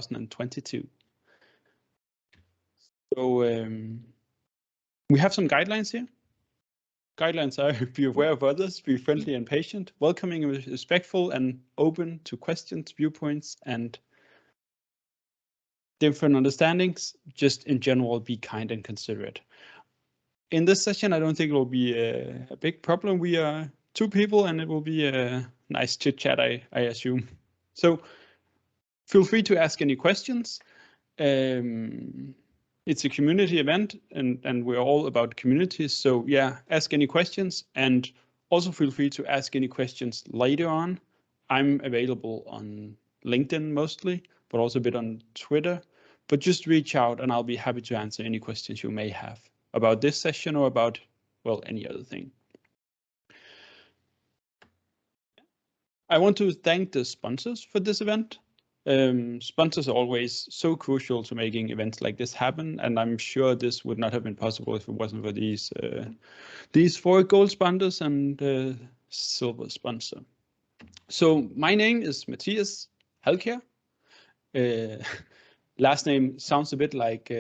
2022. So we have some guidelines here. Guidelines are be aware of others, be friendly and patient, welcoming and respectful, and open to questions, viewpoints, and different understandings. Just in general, be kind and considerate. In this session, I don't think it will be a big problem. We are 2 people, and it will be a nice chit chat, I assume. So feel free to ask any questions. It's a community event, and we're all about communities. So yeah, ask any questions, and also feel free to ask any questions later on. I'm available on LinkedIn mostly, but also a bit on Twitter. But just reach out, and I'll be happy to answer any questions you may have about this session or about, well, any other thing. I want to thank the sponsors for this event. Sponsors are always so crucial to making events like this happen, and I'm sure this would not have been possible if it wasn't for these 4 gold sponsors and silver sponsor. So my name is Mathias Halkjaer. Last name sounds a bit like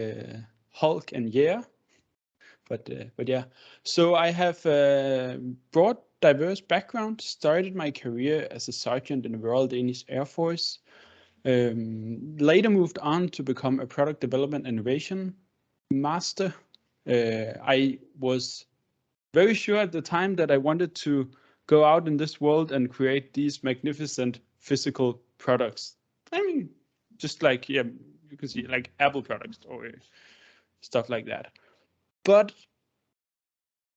Hulk and Jaer, but yeah. So I have a broad, diverse background. Started my career as a sergeant in the Royal Danish Air Force. Later moved on to become a product development innovation master. I was very sure at the time that I wanted to go out in this world and create these magnificent physical products. I mean, just like, yeah, you can see like Apple products or stuff like that. But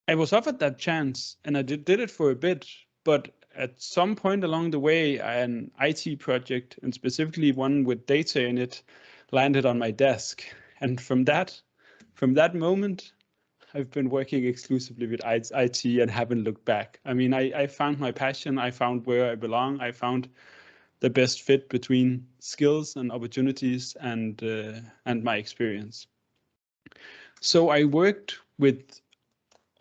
I was offered that chance, and I did it for a bit, but at some point along the way, an IT project, and specifically one with data in it, landed on my desk. And from that moment, I've been working exclusively with IT and haven't looked back. I mean, I found my passion. I found where I belong. I found the best fit between skills and opportunities and my experience. So I worked with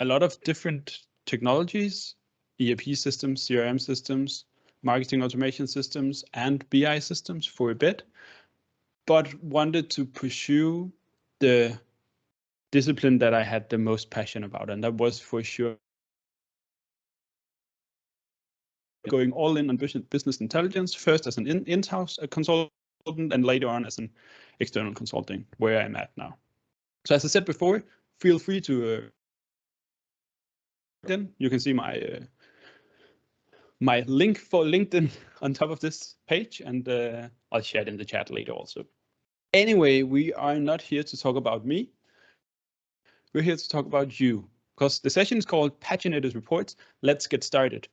a lot of different technologies, ERP systems, CRM systems, marketing automation systems, and BI systems for a bit, but wanted to pursue the discipline that I had the most passion about, and that was for sure going all in on business intelligence, first as an in-house consultant and later on as an external consulting, where I'm at now. So as I said before, feel free to then you can see my my link for LinkedIn on top of this page, and I'll share it in the chat later also. Anyway, we are not here to talk about me. We're here to talk about you, because the session is called Paginated Reports. Let's get started.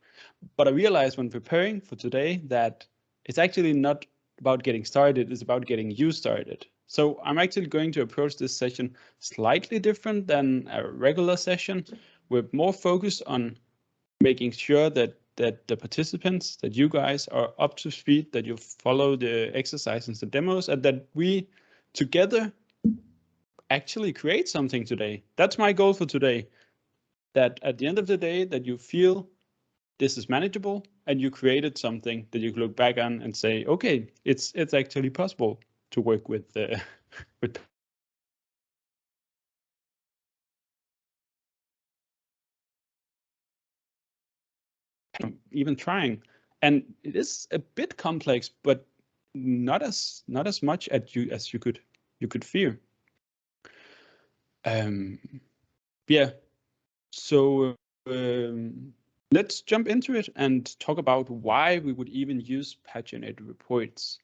But I realized when preparing for today that it's actually not about getting started, it's about getting you started. So I'm actually going to approach this session slightly different than a regular session. We're more focused on making sure that the participants, that you guys are up to speed, that you follow the exercises, the demos, and that we together actually create something today. That's my goal for today. That at the end of the day, that you feel this is manageable and you created something that you can look back on and say, okay, it's actually possible to work with even trying. And it is a bit complex, but not as much as you could fear. Yeah. So let's jump into it and talk about why we would even use paginated reports.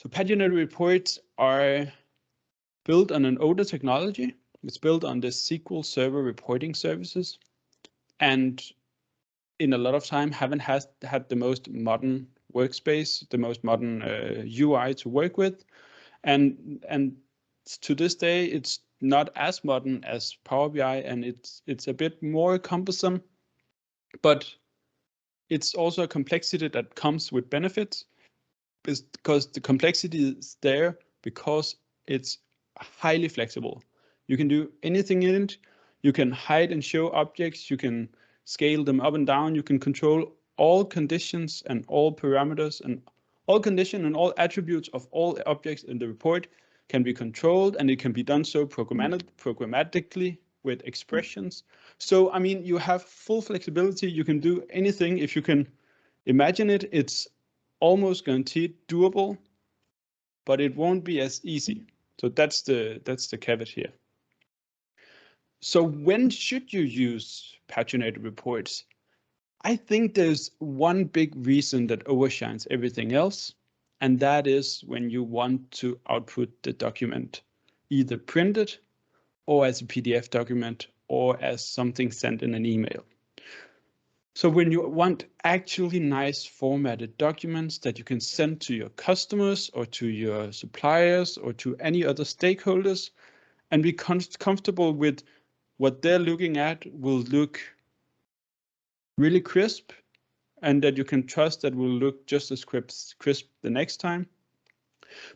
So paginated reports are built on an older technology. It's built on the SQL Server reporting services, and in a lot of time haven't had the most modern workspace, the most modern UI to work with, and to this day it's not as modern as Power BI, and it's a bit more cumbersome, but it's also a complexity that comes with benefits, because the complexity is there because it's highly flexible. You can do anything in it. You can hide and show objects. You can scale them up and down. You can control all conditions and all parameters and All condition and all attributes of all objects in the report can be controlled, and it can be done so programmatically with expressions. So, I mean, you have full flexibility. You can do anything. If you can imagine it, it's almost guaranteed doable, but it won't be as easy. So that's the caveat here. So when should you use paginated reports? I think there's one big reason that overshines everything else, and that is when you want to output the document either printed or as a PDF document or as something sent in an email. So when you want actually nice formatted documents that you can send to your customers or to your suppliers or to any other stakeholders and be comfortable with what they're looking at will look really crisp and that you can trust that will look just as crisp the next time.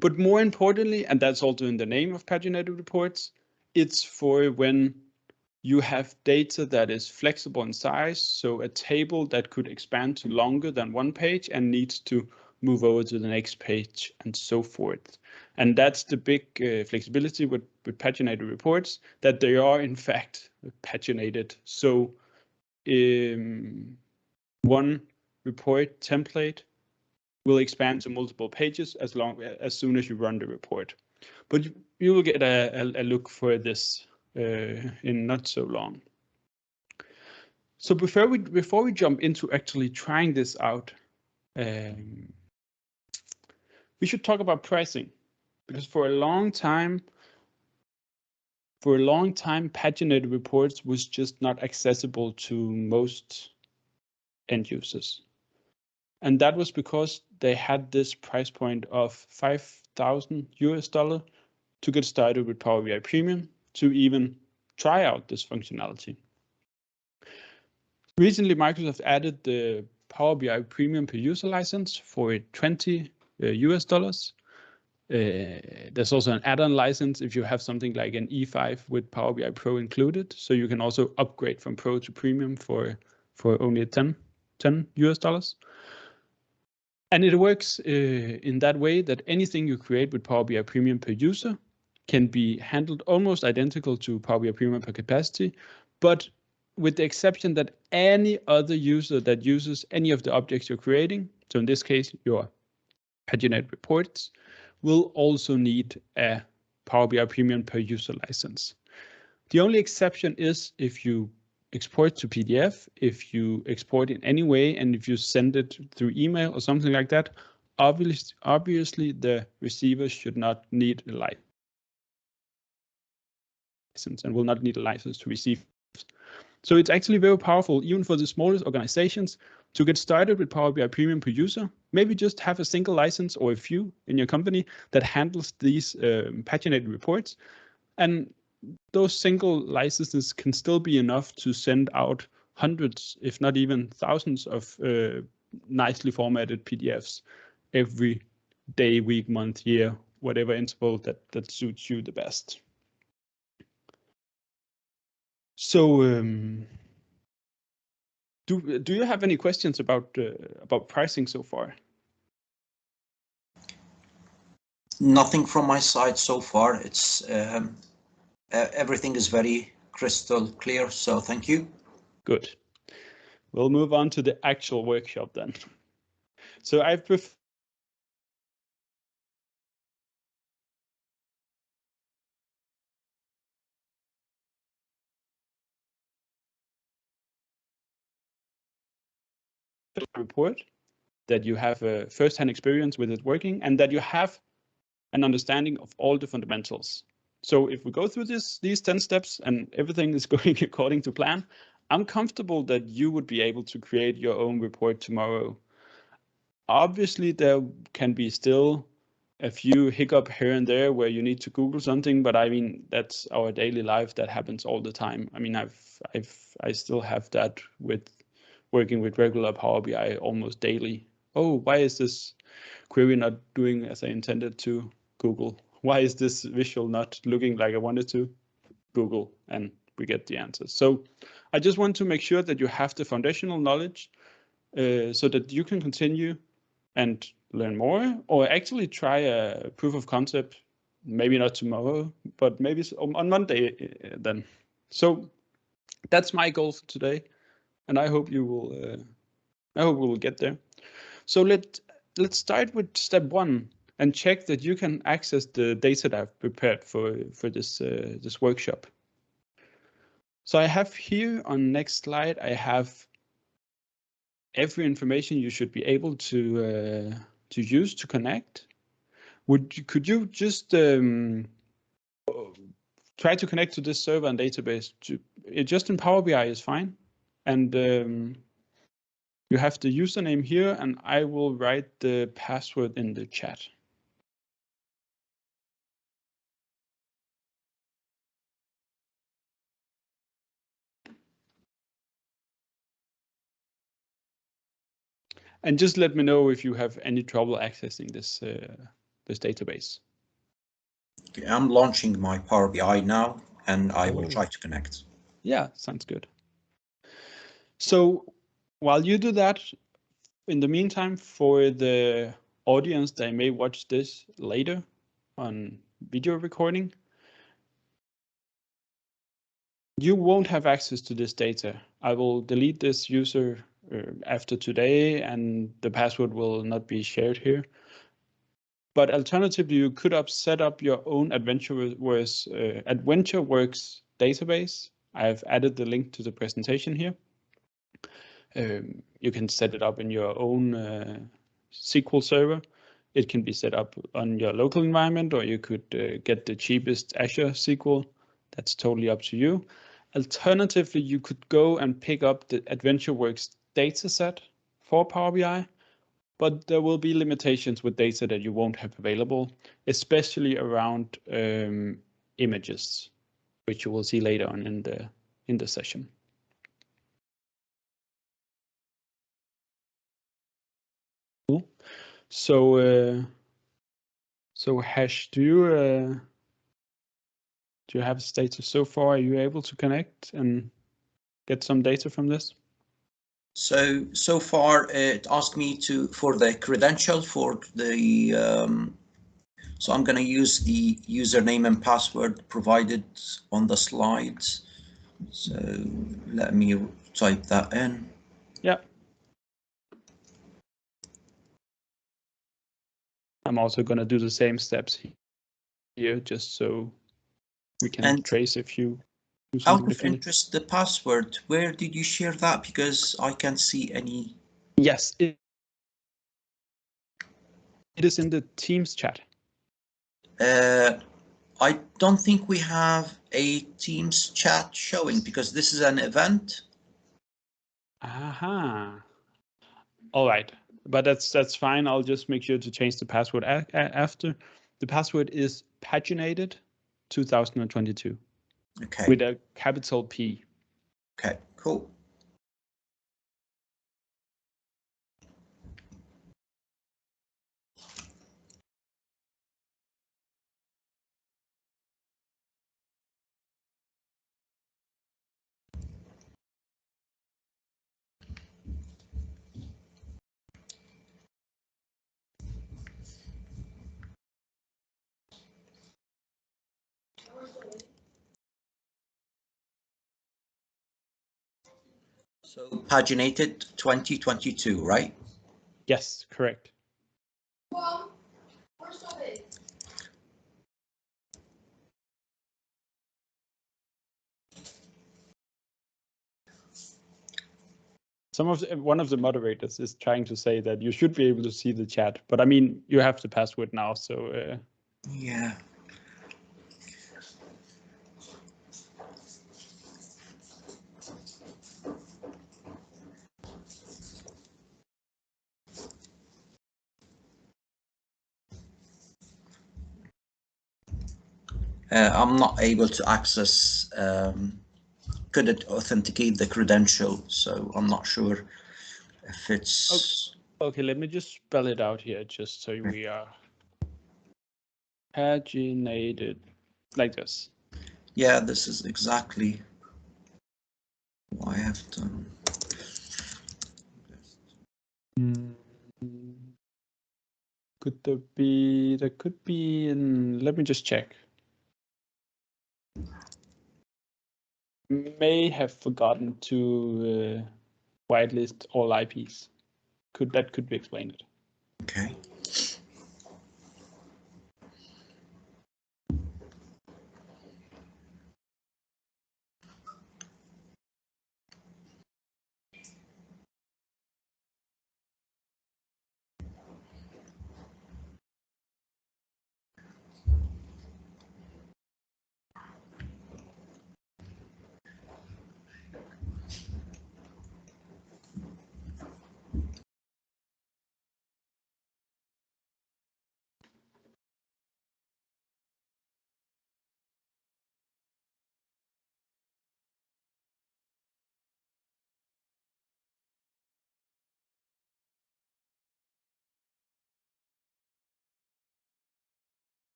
But more importantly, and that's also in the name of paginated reports, it's for when you have data that is flexible in size, so a table that could expand to longer than one page and needs to move over to the next page and so forth. And that's the big flexibility with paginated reports, that they are in fact paginated. So one report template will expand to multiple pages as soon as you run the report. But you will get a look for this in not so long. So before we jump into actually trying this out, we should talk about pricing, because for a long time, paginated reports was just not accessible to most end users. And that was because they had this price point of $5,000 to get started with Power BI Premium to even try out this functionality. Recently, Microsoft added the Power BI Premium per user license for $20. There's also an add-on license if you have something like an E5 with Power BI Pro included. So you can also upgrade from Pro to Premium for only $10. And it works in that way that anything you create with Power BI Premium per user can be handled almost identical to Power BI Premium per capacity, but with the exception that any other user that uses any of the objects you're creating, so in this case, your paginated reports, will also need a Power BI Premium per user license. The only exception is if you export to PDF, if you export in any way, and if you send it through email or something like that, obviously the receiver should not need a license and will not need a license to receive. So it's actually very powerful, even for the smallest organizations, to get started with Power BI Premium per user. Maybe just have a single license or a few in your company that handles these paginated reports. And those single licenses can still be enough to send out hundreds, if not even thousands of nicely formatted PDFs every day, week, month, year, whatever interval that suits you the best. So do you have any questions about pricing so far? Nothing from my side so far. It's everything is very crystal clear, so thank you. Good. We'll move on to the actual workshop then. So I've preferred a report that you have a first-hand experience with it working and that you have an understanding of all the fundamentals. So if we go through these 10 steps and everything is going according to plan, I'm comfortable that you would be able to create your own report tomorrow. Obviously, there can be still a few hiccup here and there where you need to Google something, but I mean, that's our daily life. That happens all the time. I mean, I still have that with working with regular Power BI almost daily. Oh, why is this query not doing as I intended to? Google. Why is this visual not looking like I wanted to? Google, and we get the answers. So I just want to make sure that you have the foundational knowledge so that you can continue and learn more, or actually try a proof of concept, maybe not tomorrow, but maybe on Monday then. So that's my goal for today, and I hope you will. I hope we will get there. So let's start with step 1 and check that you can access the data that I've prepared for this this workshop. So I have here on next slide, I have every information you should be able to use to connect. Could you just try to connect to this server and database? Just in Power BI is fine, and you have the username here, and I will write the password in the chat. And just let me know if you have any trouble accessing this this database. Okay, I'm launching my Power BI now, and I will try to connect. Yeah, sounds good. So while you do that, in the meantime, for the audience that may watch this later on video recording, you won't have access to this data. I will delete this user after today, and the password will not be shared here. But alternatively, you could set up your own AdventureWorks database. I've added the link to the presentation here. You can set it up in your own SQL server. It can be set up on your local environment, or you could get the cheapest Azure SQL. That's totally up to you. Alternatively, you could go and pick up the AdventureWorks dataset for Power BI, but there will be limitations with data that you won't have available, especially around images, which you will see later on in the session. Cool. So so Hash, do you have a status so far? Are you able to connect and get some data from this? So far, it asked me for the credential for the. So I'm going to use the username and password provided on the slides. So let me type that in. Yeah. I'm also going to do the same steps here, just so we can trace if you do something out of differently. interest, the password, where did you share that? Because I can't see any. Yes, it is in the Teams chat. I don't think we have a Teams chat showing because this is an event. Aha. All right, but that's fine. I'll just make sure to change the password after. The password is Paginated 2022. Okay. With a capital P. Okay, cool. So Paginated 2022, right? Yes, correct. Well, where's the One of the moderators is trying to say that you should be able to see the chat, but I mean, you have the password now, so yeah. I'm not able to access, couldn't authenticate the credential, so I'm not sure if it's. okay. Let me just spell it out here, just so we are paginated like this. Yeah, this is exactly what I have done. Could there be? There could be. Let me just check. May have forgotten to whitelist all IPs. Could be explained. Okay.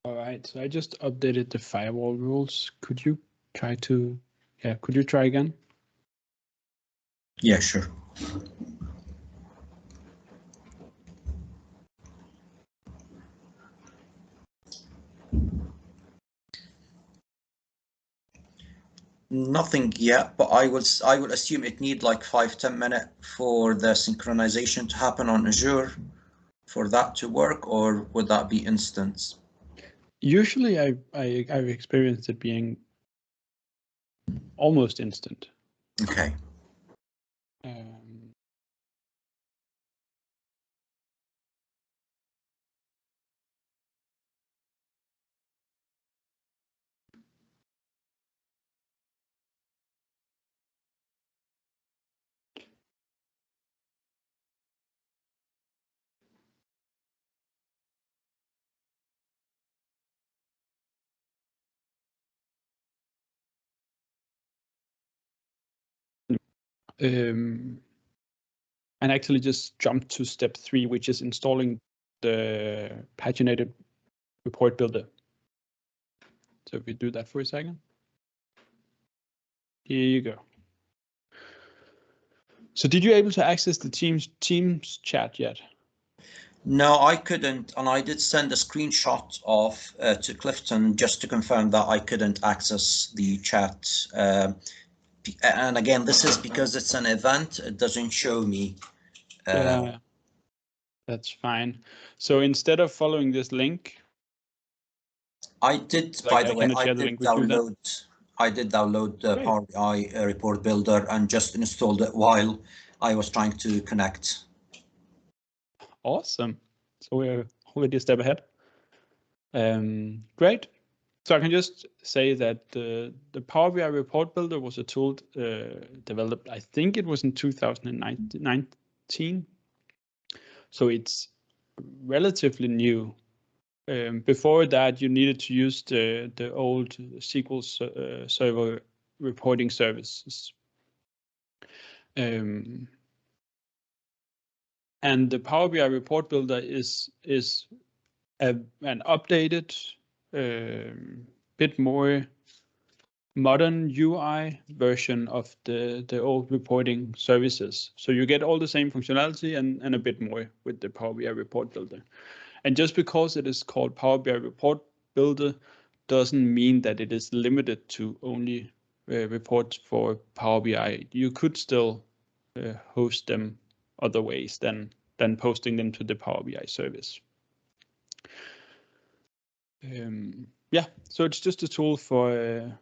All right, so I just updated the firewall rules. Could you try to, could you try again? Yeah, sure. Nothing yet, but I will assume it need like 5-10 minutes for the synchronization to happen on Azure for that to work, or would that be instant? Usually I've experienced it being almost instant. Okay. And actually just jump to step 3, which is installing the paginated report builder. So if we do that for a second. Here you go. So did you able to access the Teams chat yet? No, I couldn't, and I did send a screenshot of to Clifton just to confirm that I couldn't access the chat. And again, this is because it's an event; it doesn't show me. Yeah, that's fine. So instead of following this link, I did, like, by the way, I did download the Power BI report builder and just installed it while I was trying to connect. Awesome. So we're already a step ahead. Great. So I can just say that the Power BI report builder was a tool developed, I think it was in 2019. So it's relatively new. Before that, you needed to use the old SQL Server reporting services. And And the Power BI report builder is an updated, bit more modern UI version of the old reporting services. So you get all the same functionality and a bit more with the Power BI report builder. And just because it is called Power BI report builder doesn't mean that it is limited to only reports for Power BI. You could still host them other ways than posting them to the Power BI service. Yeah, so it's just a tool for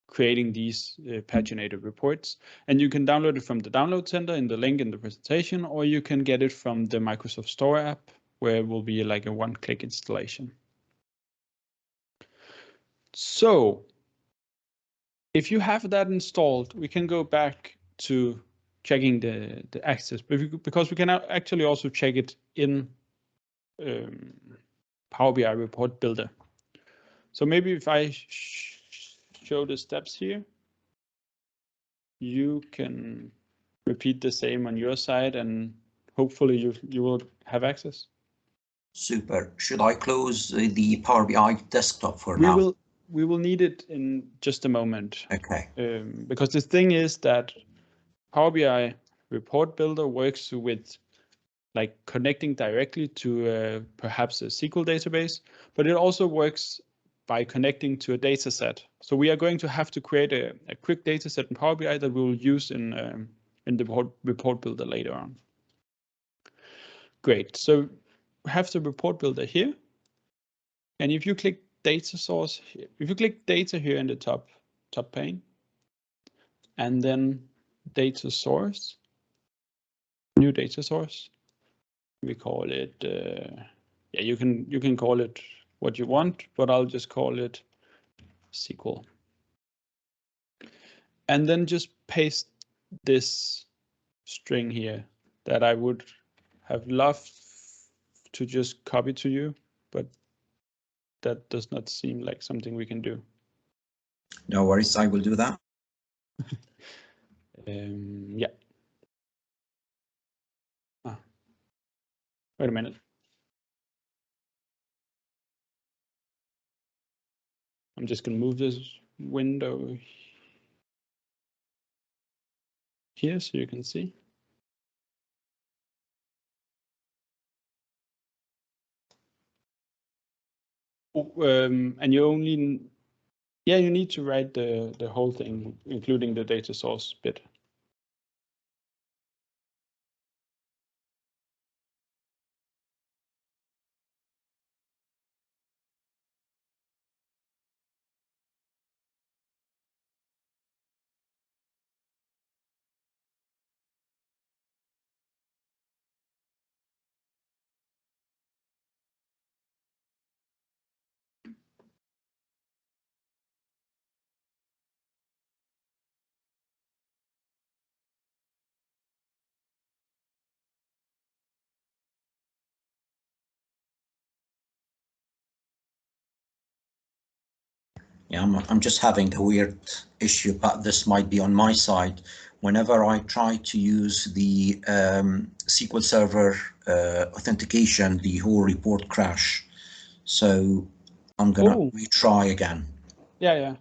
creating these paginated reports, and you can download it from the download center in the link in the presentation, or you can get it from the Microsoft Store app, where it will be like a one-click installation. So if you have that installed, we can go back to checking the access, because we can actually also check it in Power BI report builder. So maybe if I show the steps here, you can repeat the same on your side, and hopefully you will have access. Super. Should I close the Power BI desktop for now? We will need it in just a moment. Okay. Because the thing is that Power BI report builder works with like connecting directly to perhaps a SQL database, but it also works by connecting to a data set. So we are going to have to create a quick data set in Power BI that we will use in the report builder later on. Great. So we have the report builder here. And if you click data source, if you click data here in the top pane, and then data source, new data source, we call it, yeah, you can call it what you want, but I'll just call it SQL. And then just paste this string here that I would have loved to just copy to you, but that does not seem like something we can do. No worries, I will do that. Yeah. Wait a minute. I'm just going to move this window here so you can see. And you only, yeah, you need to write the whole thing, including the data source bit. Yeah, I'm just having a weird issue, but this might be on my side. Whenever I try to use the SQL Server authentication, the whole report crash. So I'm gonna retry again. Yeah.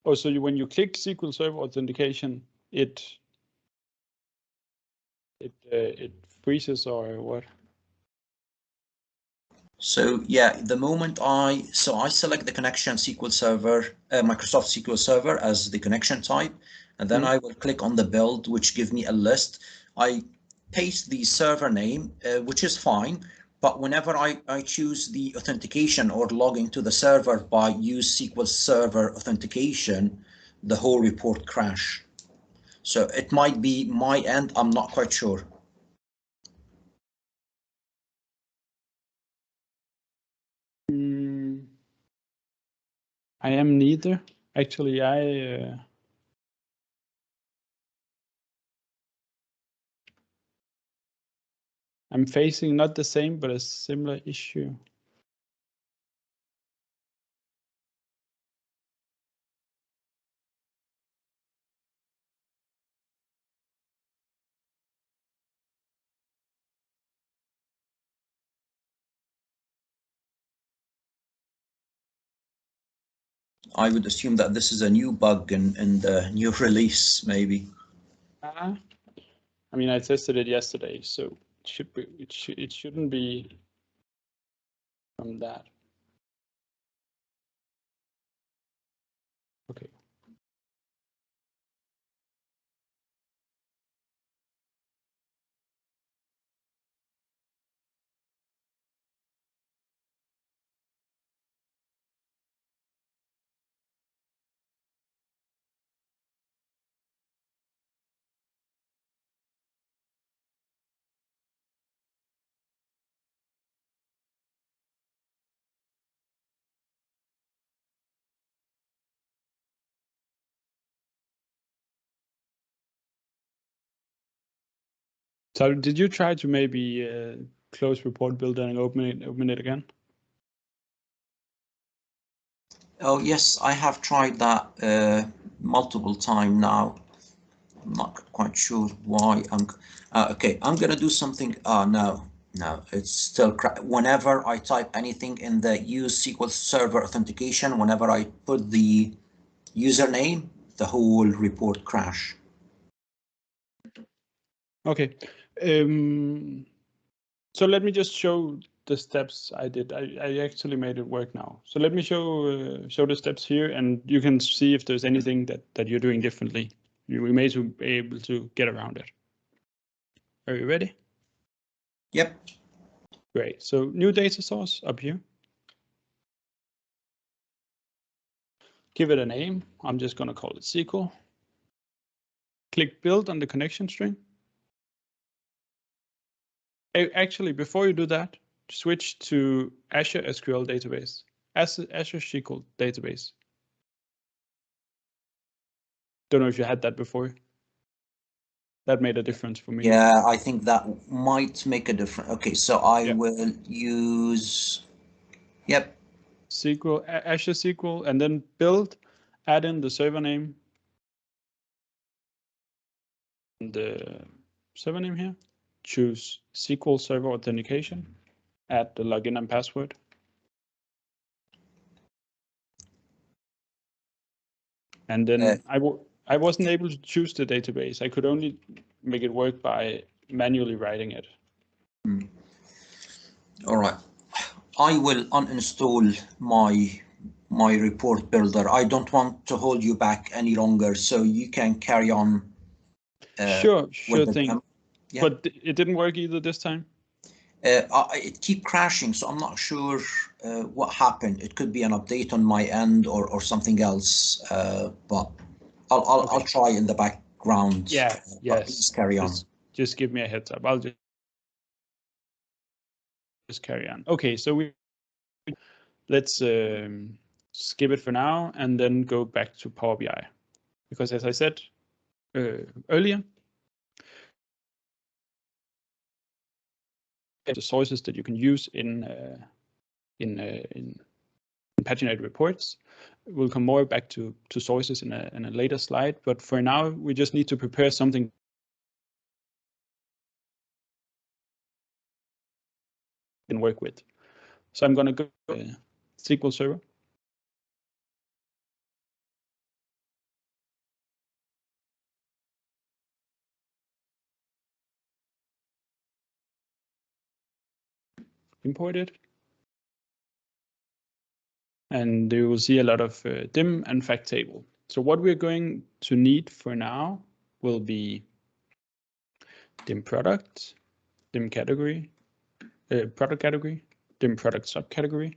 Oh, so when you click SQL Server authentication, it freezes or what? So yeah, the moment I select the connection SQL Server, Microsoft SQL Server as the connection type, and then I will click on the build, which give me a list. I paste the server name, which is fine, but whenever I choose the authentication or logging to the server by use SQL Server authentication, the whole report crash. So it might be my end, I'm not quite sure. I am neither. Actually, I'm facing not the same, but a similar issue. I would assume that this is a new bug in the new release, maybe. I mean, I tested it yesterday, so it shouldn't be from that. Okay. So did you try to maybe close report builder and open it again? Oh yes, I have tried that multiple times now. I'm not quite sure why. Okay. I'm gonna do something. No, it's still whenever I type anything in the use SQL Server authentication, whenever I put the username, the whole report crash. Okay. So let me just show the steps I did. I actually made it work now. So let me show the steps here, and you can see if there's anything that you're doing differently. We may be able to get around it. Are you ready? Yep. Great. So new data source up here. Give it a name. I'm just going to call it SQL. Click build on the connection string. Actually, before you do that, switch to Azure SQL database, Azure SQL database. Don't know if you had that before. That made a difference for me. Yeah, I think that might make a difference. Okay, so I will use, yep. SQL, Azure SQL, and then build, add in the server name. And the server name here. Choose SQL Server Authentication. Add the login and password. And then I wasn't able to choose the database. I could only make it work by manually writing it. All right. I will uninstall my report builder. I don't want to hold you back any longer, so you can carry on. Sure thing. Yeah. But it didn't work either this time. It keep crashing, so I'm not sure what happened. It could be an update on my end or something else. But I'll try in the background. Yeah. Yes. Please carry on. Just give me a heads up. I'll just carry on. Okay. So let's skip it for now and then go back to Power BI, because as I said earlier, the sources that you can use in paginated reports. We'll come more back to sources in a later slide, but for now we just need to prepare something we can work with. So I'm going to go to SQL Server. Import it. And you will see a lot of dim and fact table. So what we're going to need for now will be dim product, dim category, product category, dim product subcategory.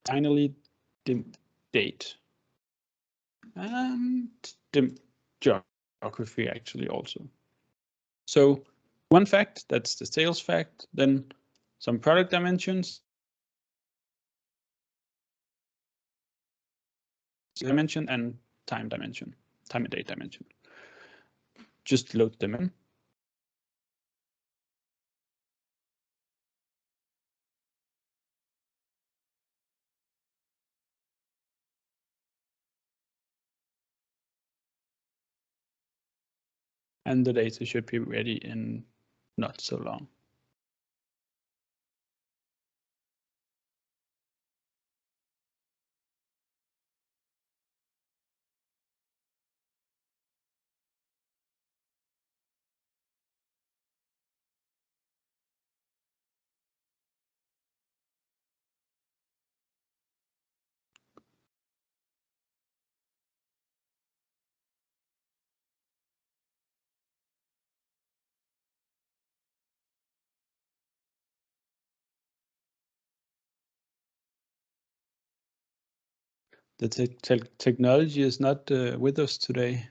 Finally, dim date. And dim geography actually also. So one fact, that's the sales fact, then some product dimensions, dimension, and time dimension, time and date dimension. Just load them in. And the data should be ready in not so long. The technology is not with us today.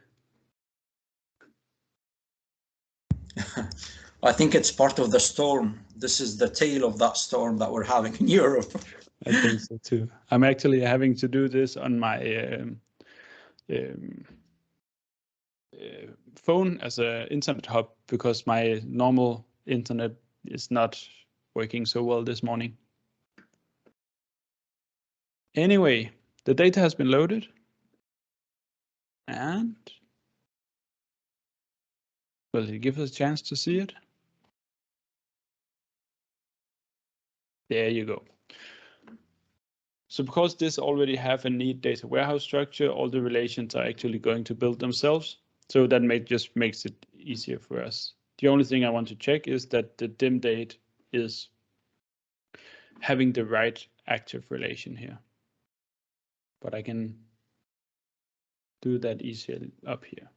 I think it's part of the storm. This is the tail of that storm that we're having in Europe. I think so too. I'm actually having to do this on my phone as an internet hub because my normal internet is not working so well this morning. Anyway, the data has been loaded. And will it give us a chance to see it? There you go. So because this already have a neat data warehouse structure, all the relations are actually going to build themselves. So that just makes it easier for us. The only thing I want to check is that the dim date is having the right active relation here. But I can do that easily up here.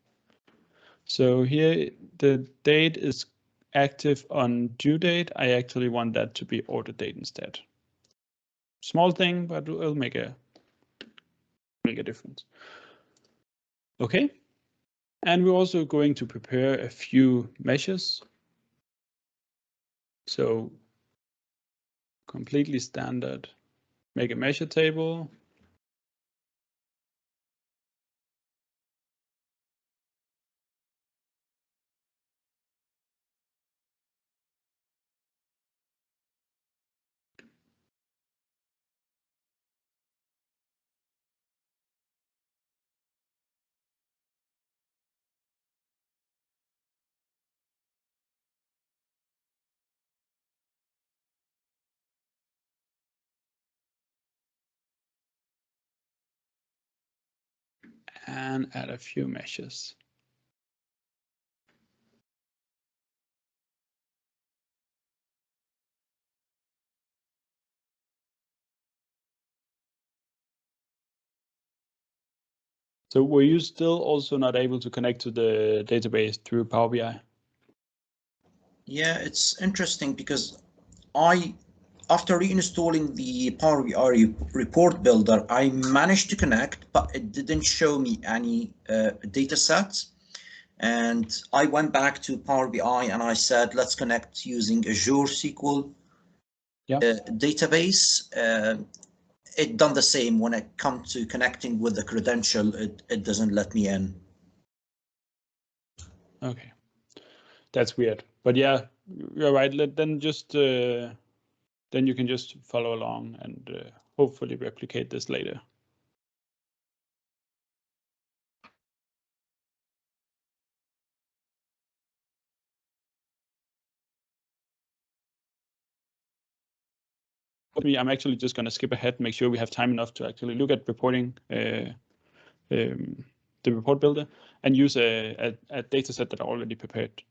So here the date is active on due date. I actually want that to be order date instead. Small thing, but it'll make a difference. Okay. And we're also going to prepare a few measures. So completely standard, make a measure table. And add a few measures. So were you still also not able to connect to the database through Power BI? Yeah, it's interesting because after reinstalling the Power BI report builder, I managed to connect, but it didn't show me any data sets. And I went back to Power BI and I said, let's connect using Azure SQL database. It done the same when it comes to connecting with the credential. It doesn't let me in. Okay, that's weird. But yeah, you're right. Then just then you can just follow along and hopefully replicate this later. I'm actually just going to skip ahead, make sure we have time enough to actually look at reporting the report builder and use a data set that I already prepared.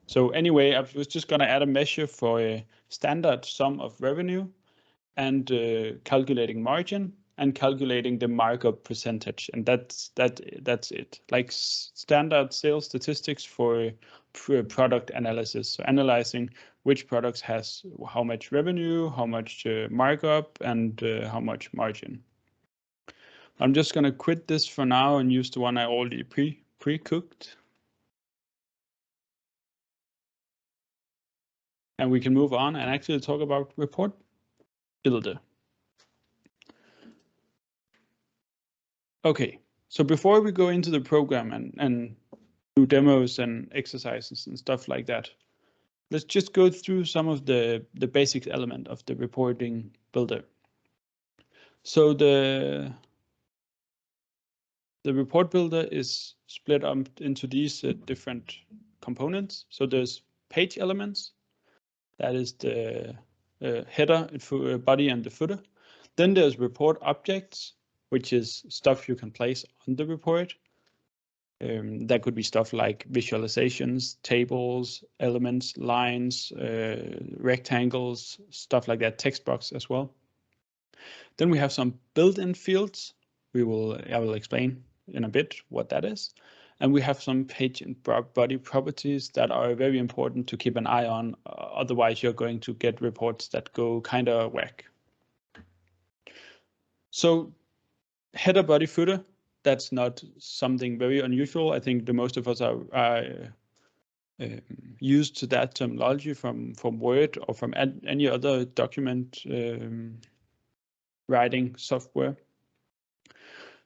So anyway, I was just going to add a measure for a standard sum of revenue and calculating margin and calculating the markup percentage. And that's it. Like standard sales statistics for product analysis. So analyzing which products has how much revenue, how much markup, and how much margin. I'm just going to quit this for now and use the one I already pre-cooked. And we can move on and actually talk about report builder. Okay, so before we go into the program and do demos and exercises and stuff like that, let's just go through some of the basic element of the reporting builder. So the report builder is split up into these different components. So there's page elements, that is the header, body, and the footer. Then there's report objects, which is stuff you can place on the report. That could be stuff like visualizations, tables, elements, lines, rectangles, stuff like that, text box as well. Then we have some built-in fields. I will explain in a bit what that is. And we have some page and body properties that are very important to keep an eye on. Otherwise, you're going to get reports that go kind of whack. So Header, body, footer. That's not something very unusual. I think the most of us are used to that terminology from Word or from any other document writing software.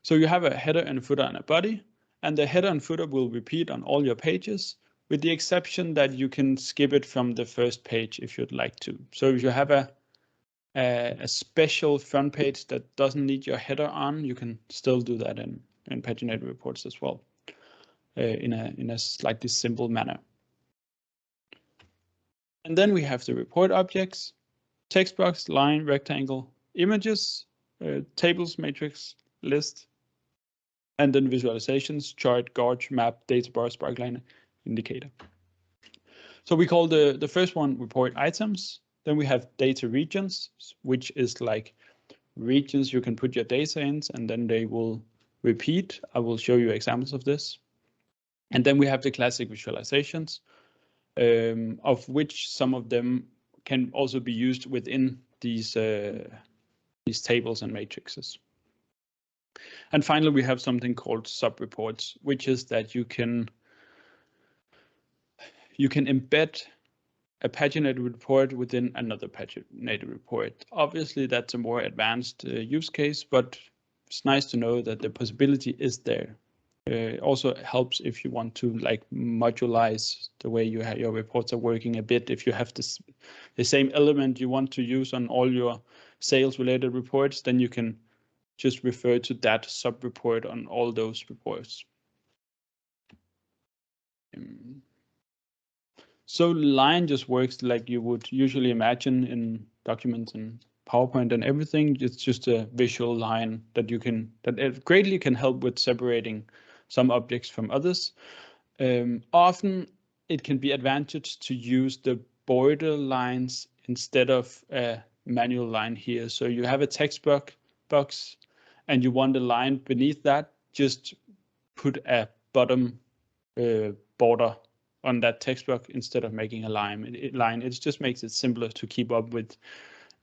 So you have a header and a footer and a body, and the header and footer will repeat on all your pages, with the exception that you can skip it from the first page if you'd like to. So if you have a special front page that doesn't need your header on, you can still do that in paginated reports as well, in a slightly simple manner. And then we have the report objects: text box, line, rectangle, images, tables, matrix, list, and then visualizations: chart, gauge, map, data bar, sparkline, indicator. So we call the first one report items. Then we have data regions, which is like regions you can put your data in, and then they will repeat. I will show you examples of this. And then we have the classic visualizations, of which some of them can also be used within these tables and matrices. And finally, we have something called sub-reports, which is that you can embed a paginated report within another paginated report. Obviously, that's a more advanced use case, but it's nice to know that the possibility is there. It also helps if you want to like modulize the way your reports are working a bit. If you have the same element you want to use on all your sales related reports, then you can just refer to that sub report on all those reports. So line just works like you would usually imagine in documents and PowerPoint and everything. It's just a visual line that it greatly can help with separating some objects from others. Often it can be advantage to use the border lines instead of a manual line here. So you have a text box and you want a line beneath that, just put a bottom border on that text box instead of making a line. It just makes it simpler to keep up with.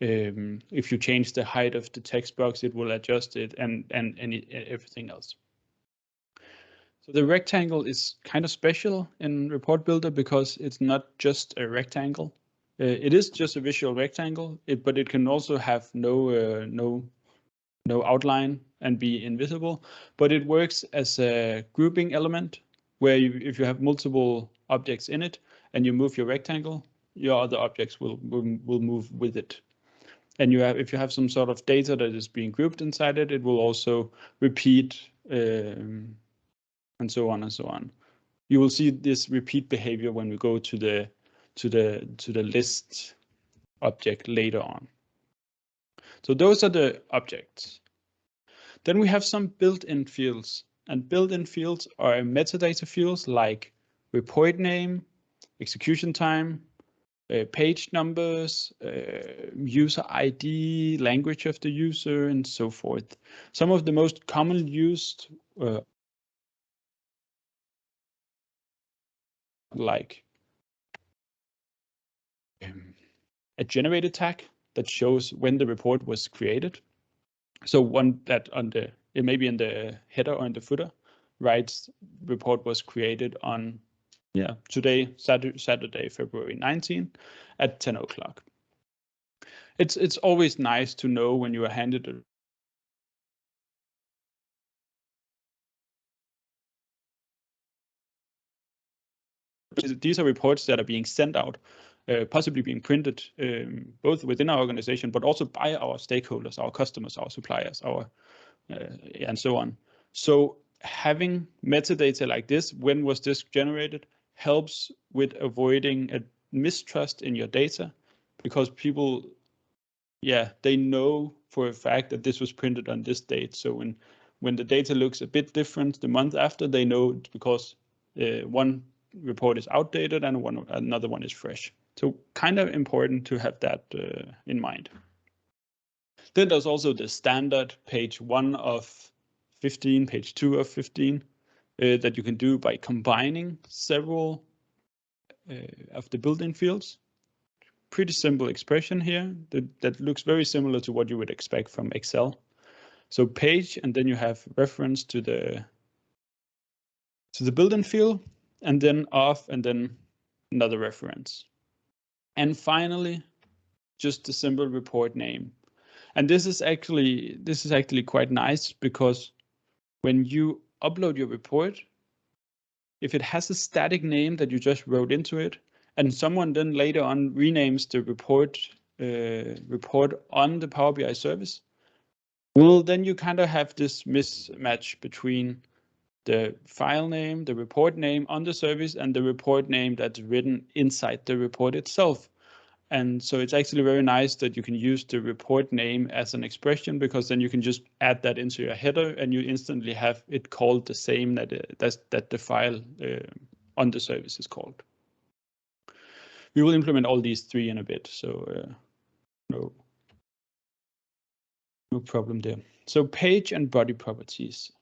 If you change the height of the text box, it will adjust it and everything else. So the rectangle is kind of special in Report Builder because it's not just a rectangle. It is just a visual rectangle, but it can also have no outline and be invisible. But it works as a grouping element where if you have multiple objects in it and you move your rectangle, your other objects will move with it. And if you have some sort of data that is being grouped inside it, it will also repeat and so on and so on. You will see this repeat behavior when we go to the list object later on. So those are the objects. Then we have some built-in fields, and built-in fields are metadata fields like report name, execution time, page numbers, user ID, language of the user, and so forth. Some of the most commonly used like a generated tag that shows when the report was created. So one that it may be in the header or in the footer writes report was created on today, Saturday, February 19 at 10 o'clock. It's always nice to know when you are handed a these are reports that are being sent out, possibly being printed both within our organization, but also by our stakeholders, our customers, our suppliers, and so on. So having metadata like this, when was this generated, helps with avoiding a mistrust in your data, because people, they know for a fact that this was printed on this date. So when the data looks a bit different the month after, they know it's because one report is outdated and another one is fresh. So kind of important to have that in mind. Then there's also the standard page 1 of 15, page 2 of 15 that you can do by combining several of the built-in fields. Pretty simple expression here that looks very similar to what you would expect from Excel. So page, and then you have reference to the built-in field, and then of, and then another reference. And finally, just the simple report name. And this is actually quite nice, because when you upload your report, if it has a static name that you just wrote into it, and someone then later on renames the report on the Power BI service, well, then you kind of have this mismatch between the file name, the report name on the service, and the report name that's written inside the report itself. And so it's actually very nice that you can use the report name as an expression, because then you can just add that into your header and you instantly have it called the same that the file on the service is called. We will implement all these three in a bit, so no problem there. So page and body properties.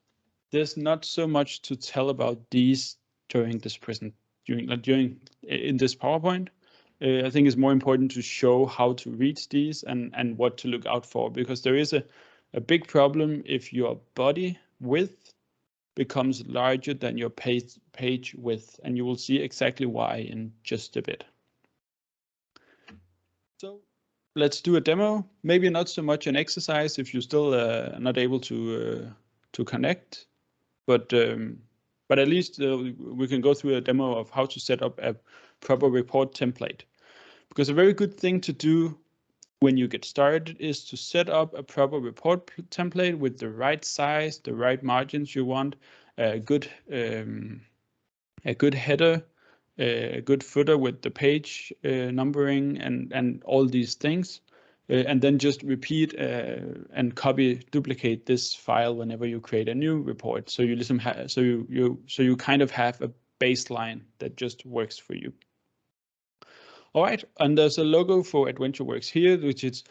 There's not so much to tell about these during this in this PowerPoint. I think it's more important to show how to read these and what to look out for, because there is a big problem if your body width becomes larger than your page width, and you will see exactly why in just a bit. So let's do a demo. Maybe not so much an exercise if you're still not able to connect, but at least we can go through a demo of how to set up a proper report template. Because a very good thing to do when you get started is to set up a proper report template with the right size, the right margins you want, a good header, a good footer with the page numbering and all these things, and then just repeat and duplicate this file whenever you create a new report. So you kind of have a baseline that just works for you. All right, and there's a logo for AdventureWorks here, which is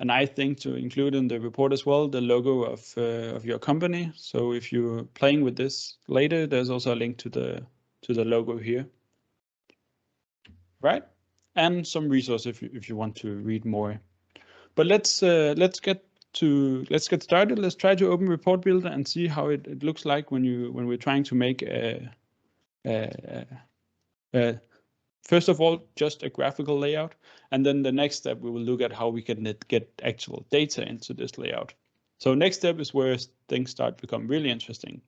a nice thing to include in the report as well, the logo of your company. So if you're playing with this later, there's also a link to the logo here, right? And some resources if you want to read more. But let's get started. Let's try to open Report Builder and see how it looks like when we're trying to make first of all, just a graphical layout, and then the next step we will look at how we can get actual data into this layout. So next step is where things start to become really interesting.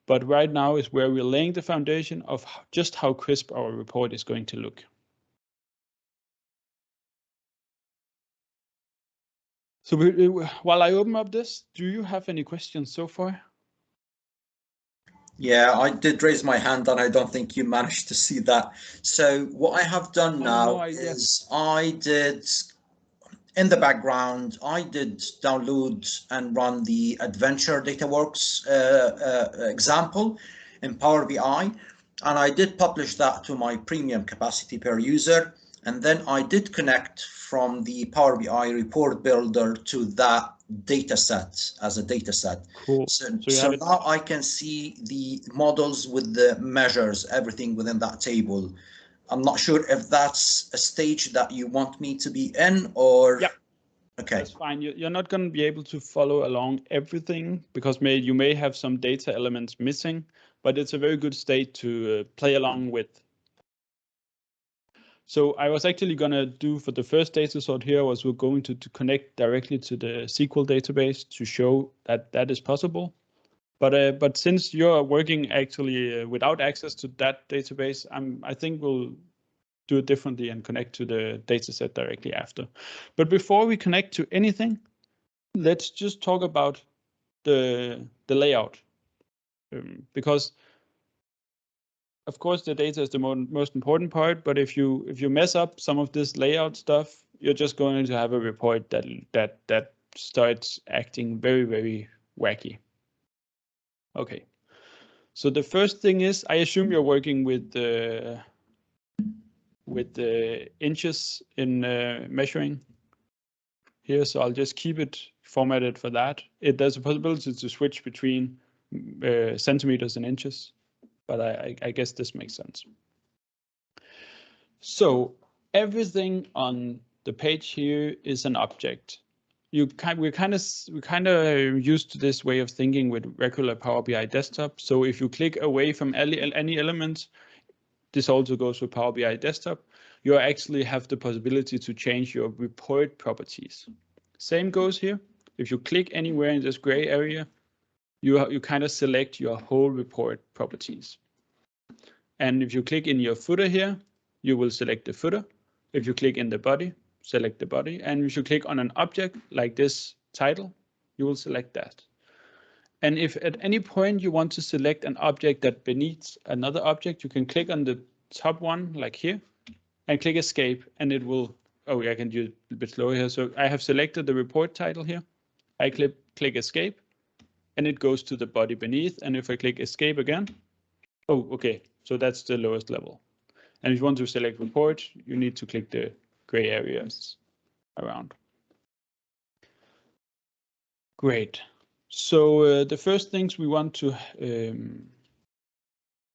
But right now is where we're laying the foundation of just how crisp our report is going to look. So while I open up this, do you have any questions so far? Yeah, I did raise my hand and I don't think you managed to see that. So what I have done now is I did, in the background, I did download and run the Adventure DataWorks example in Power BI. And I did publish that to my premium capacity per user. And then I did connect from the Power BI report builder to that data set as a data set. Cool. So now I can see the models with the measures, everything within that table. I'm not sure if that's a stage that you want me to be in or... Yeah. Okay. That's fine. You're not going to be able to follow along everything because you may have some data elements missing, but it's a very good state to play along with. So I was actually going to do for the first data sort here was we're going to connect directly to the SQL database to show that is possible. But since you're working actually without access to that database, I think we'll do it differently and connect to the dataset directly after. But before we connect to anything, let's just talk about the layout, because of course the data is the most important part. But if you mess up some of this layout stuff, you're just going to have a report that starts acting very, very wacky. Okay, so the first thing is, I assume you're working with the inches in measuring here, so I'll just keep it formatted for that. There's a possibility to switch between centimeters and inches, but I guess this makes sense. So everything on the page here is an object. we're kind of used to this way of thinking with regular Power BI desktop. So if you click away from any element, this also goes with Power BI desktop, you actually have the possibility to change your report properties. Same goes here. If you click anywhere in this gray area, you kind of select your whole report properties. And if you click in your footer here, you will select the footer. If you click in the body, select the body. And if you click on an object like this title, you will select that. And if at any point you want to select an object that beneath another object, you can click on the top one like here and click escape, and it will, oh, I can do it a bit slower here. So I have selected the report title here. I click escape, and it goes to the body beneath. And if I click escape again, oh, okay, so that's the lowest level. And if you want to select report, you need to click the gray areas around. Great. So the first things we want to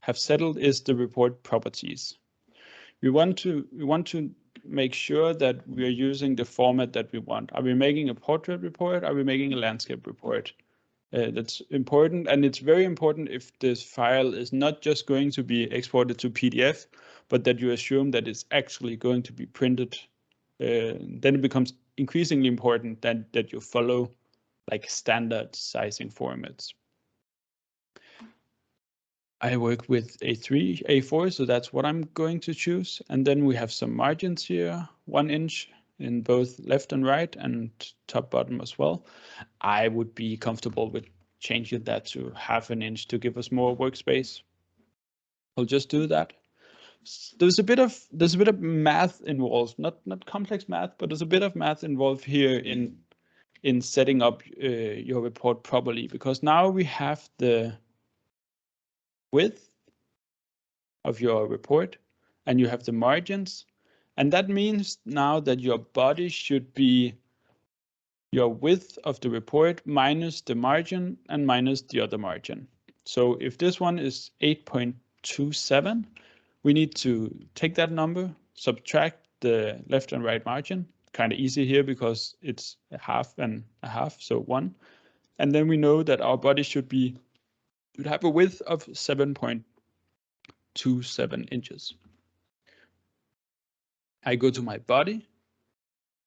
have settled is the report properties. We want to make sure that we are using the format that we want. Are we making a portrait report? Are we making a landscape report? That's important, and it's very important if this file is not just going to be exported to PDF, but that you assume that it's actually going to be printed. Then it becomes increasingly important that you follow like standard sizing formats. I work with A3, A4, so that's what I'm going to choose. And then we have some margins here, 1 inch in both left and right, and top bottom as well. I would be comfortable with changing that to 1/2 inch to give us more workspace. I'll just do that. There's a bit of math involved, not complex math, but there's a bit of math involved here in setting up your report properly, because now we have the width of your report and you have the margins, and that means now that your body should be your width of the report minus the margin and minus the other margin. So if this one is 8.27, we need to take that number, subtract the left and right margin. Kind of easy here because it's 1/2 and 1/2, so 1. And then we know that our body should have a width of 7.27 inches. I go to my body,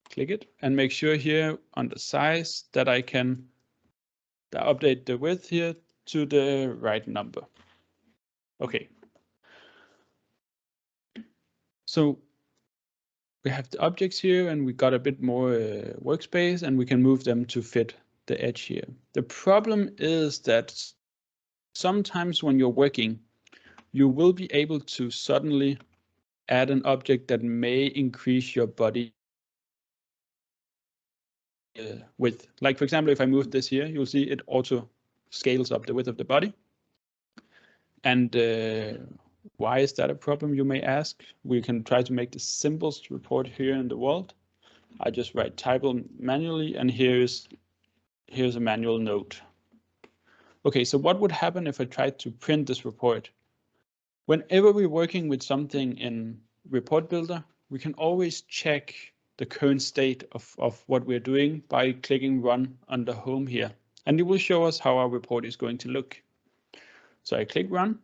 click it, and make sure here on the size that I can update the width here to the right number. Okay. So we have the objects here, and we got a bit more workspace, and we can move them to fit the edge here. The problem is that sometimes when you're working, you will be able to suddenly add an object that may increase your body width. Like, for example, if I move this here, you'll see it auto scales up the width of the body. And why is that a problem, you may ask? We can try to make the simplest report here in the world. I just write title manually, and here's a manual note. Okay, so what would happen if I tried to print this report? Whenever we're working with something in Report Builder, we can always check the current state of what we're doing by clicking Run under Home here. And it will show us how our report is going to look. So I click Run,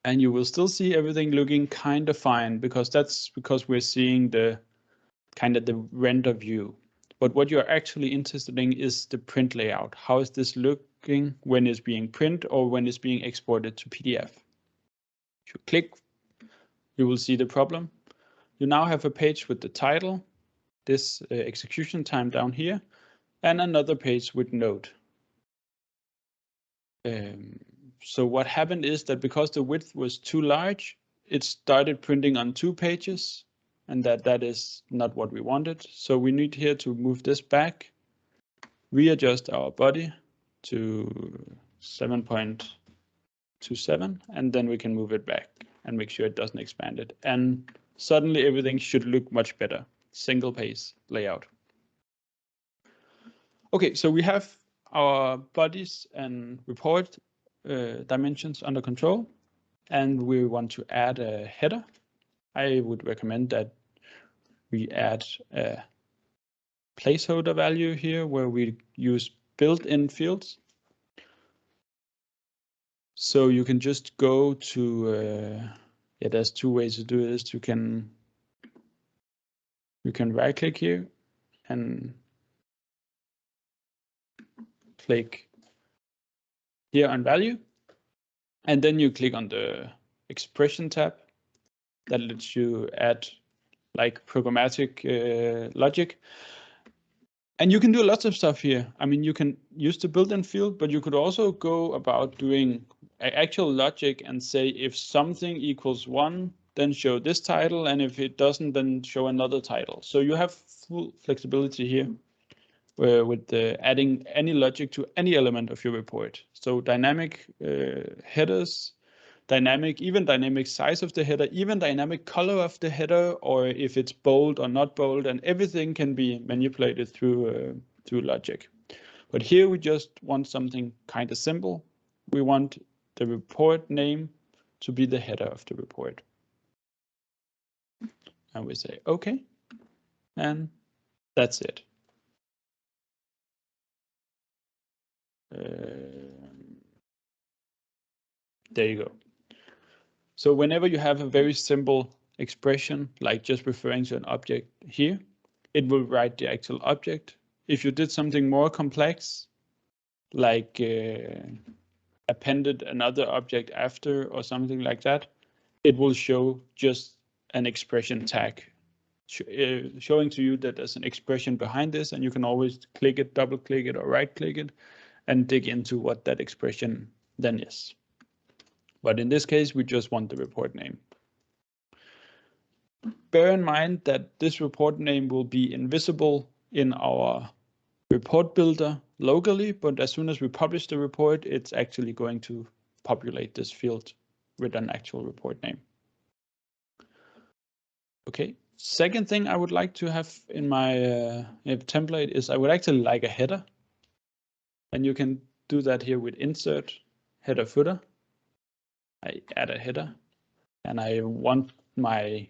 and you will still see everything looking kind of fine, because that's because we're seeing the kind of the render view. But what you're actually interested in is the print layout. How is this looking when it's being printed or when it's being exported to PDF? If you click, you will see the problem. You now have a page with the title, this execution time down here, and another page with note. So what happened is that because the width was too large, it started printing on 2 pages, and that is not what we wanted. So we need here to move this back, readjust our body to 7.27, and then we can move it back and make sure it doesn't expand it. And suddenly everything should look much better. Single page layout. Okay, so we have our bodies and report dimensions under control, and we want to add a header. I would recommend that we add a placeholder value here where we use built-in fields. So you can just go to, yeah, there's two ways to do this. You can right click here and click here on value. And then you click on the expression tab that lets you add like programmatic logic. And you can do lots of stuff here. I mean, you can use the built-in field, but you could also go about doing actual logic and say if something equals 1, then show this title, and if it doesn't, then show another title. So you have full flexibility here with adding any logic to any element of your report. So dynamic headers, even dynamic size of the header, even dynamic color of the header, or if it's bold or not bold, and everything can be manipulated through logic. But here we just want something kind of simple. We want the report name to be the header of the report. And we say OK, and that's it. There you go. So whenever you have a very simple expression, like just referring to an object here, it will write the actual object. If you did something more complex, like appended another object after or something like that, it will show just an expression tag, showing to you that there's an expression behind this, and you can always click it, double click it, or right click it, and dig into what that expression then is. But in this case, we just want the report name. Bear in mind that this report name will be invisible in our report builder locally, but as soon as we publish the report, it's actually going to populate this field with an actual report name. Okay, second thing I would like to have in my template is I would actually like a header. And you can do that here with insert header footer. I add a header, and I want my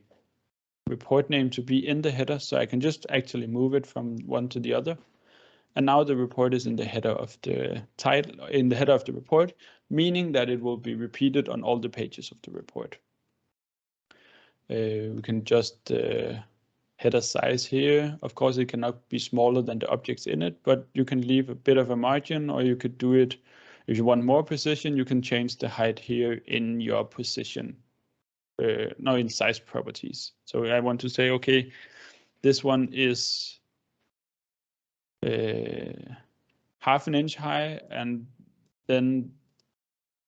report name to be in the header, so I can just actually move it from one to the other. And now the report is in the header of the title, in the header of the report, meaning that it will be repeated on all the pages of the report. We can just header size here. Of course, it cannot be smaller than the objects in it, but you can leave a bit of a margin, or you could do it if you want more precision. You can change the height here in your position. No, in size properties. So I want to say, okay, this one is half an inch high, and then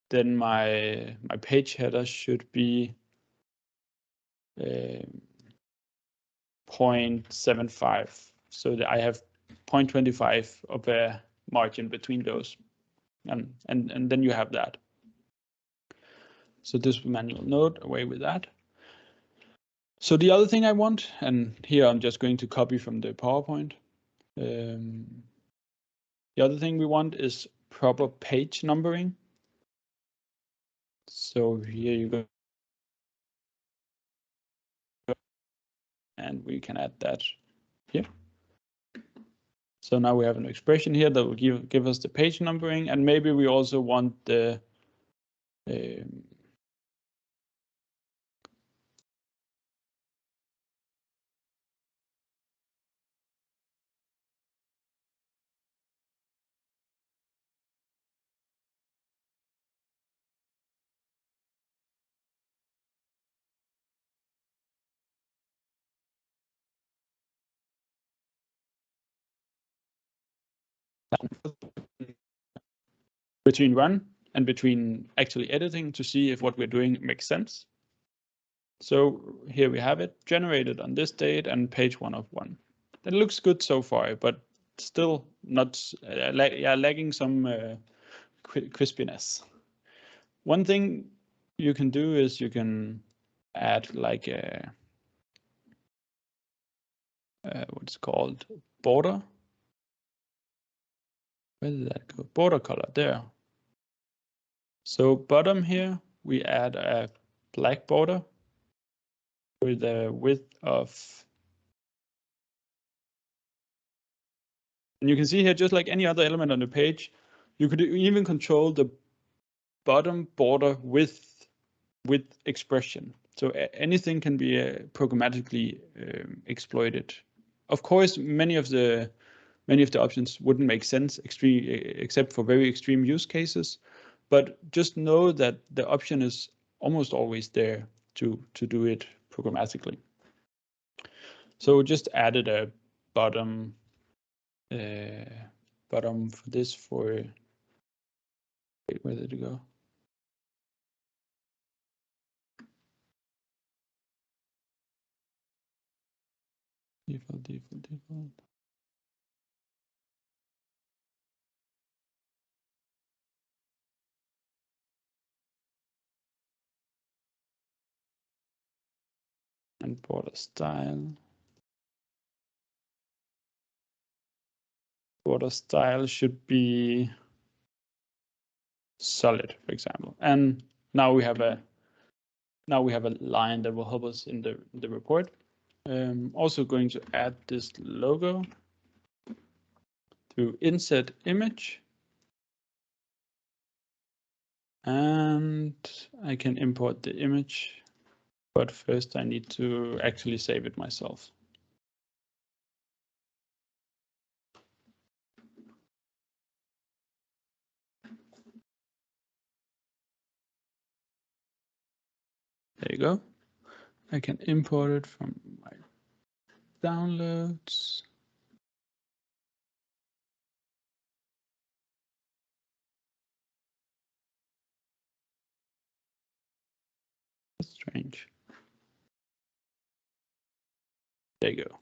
my page header should be 0.75, so that I have 0.25 of a margin between those, and then you have that. So this manual note, away with that. So the other thing I want, and here I'm just going to copy from the PowerPoint. The other thing we want is proper page numbering. So here you go. And we can add that here. So now we have an expression here that will give us the page numbering, and maybe we also want the between run and between actually editing to see if what we're doing makes sense. So here we have it generated on this date and page 1 of 1. That looks good so far, but still not lagging some crispiness. One thing you can do is you can add like a what's called border. Where did that go? Border color there. So bottom here, we add a black border with a width of And you can see here, just like any other element on the page, you could even control the bottom border with expression. So anything can be programmatically exploited. Of course, many of the options wouldn't make sense except for very extreme use cases, but just know that the option is almost always there to do it programmatically. So just added a bottom for this for, wait, where did it go? Default. And border style. Border style should be solid, for example. And now we have a line that will help us in the report. Also going to add this logo to insert image. And I can import the image, but first I need to actually save it myself. There you go. I can import it from my downloads. That's strange. There you go.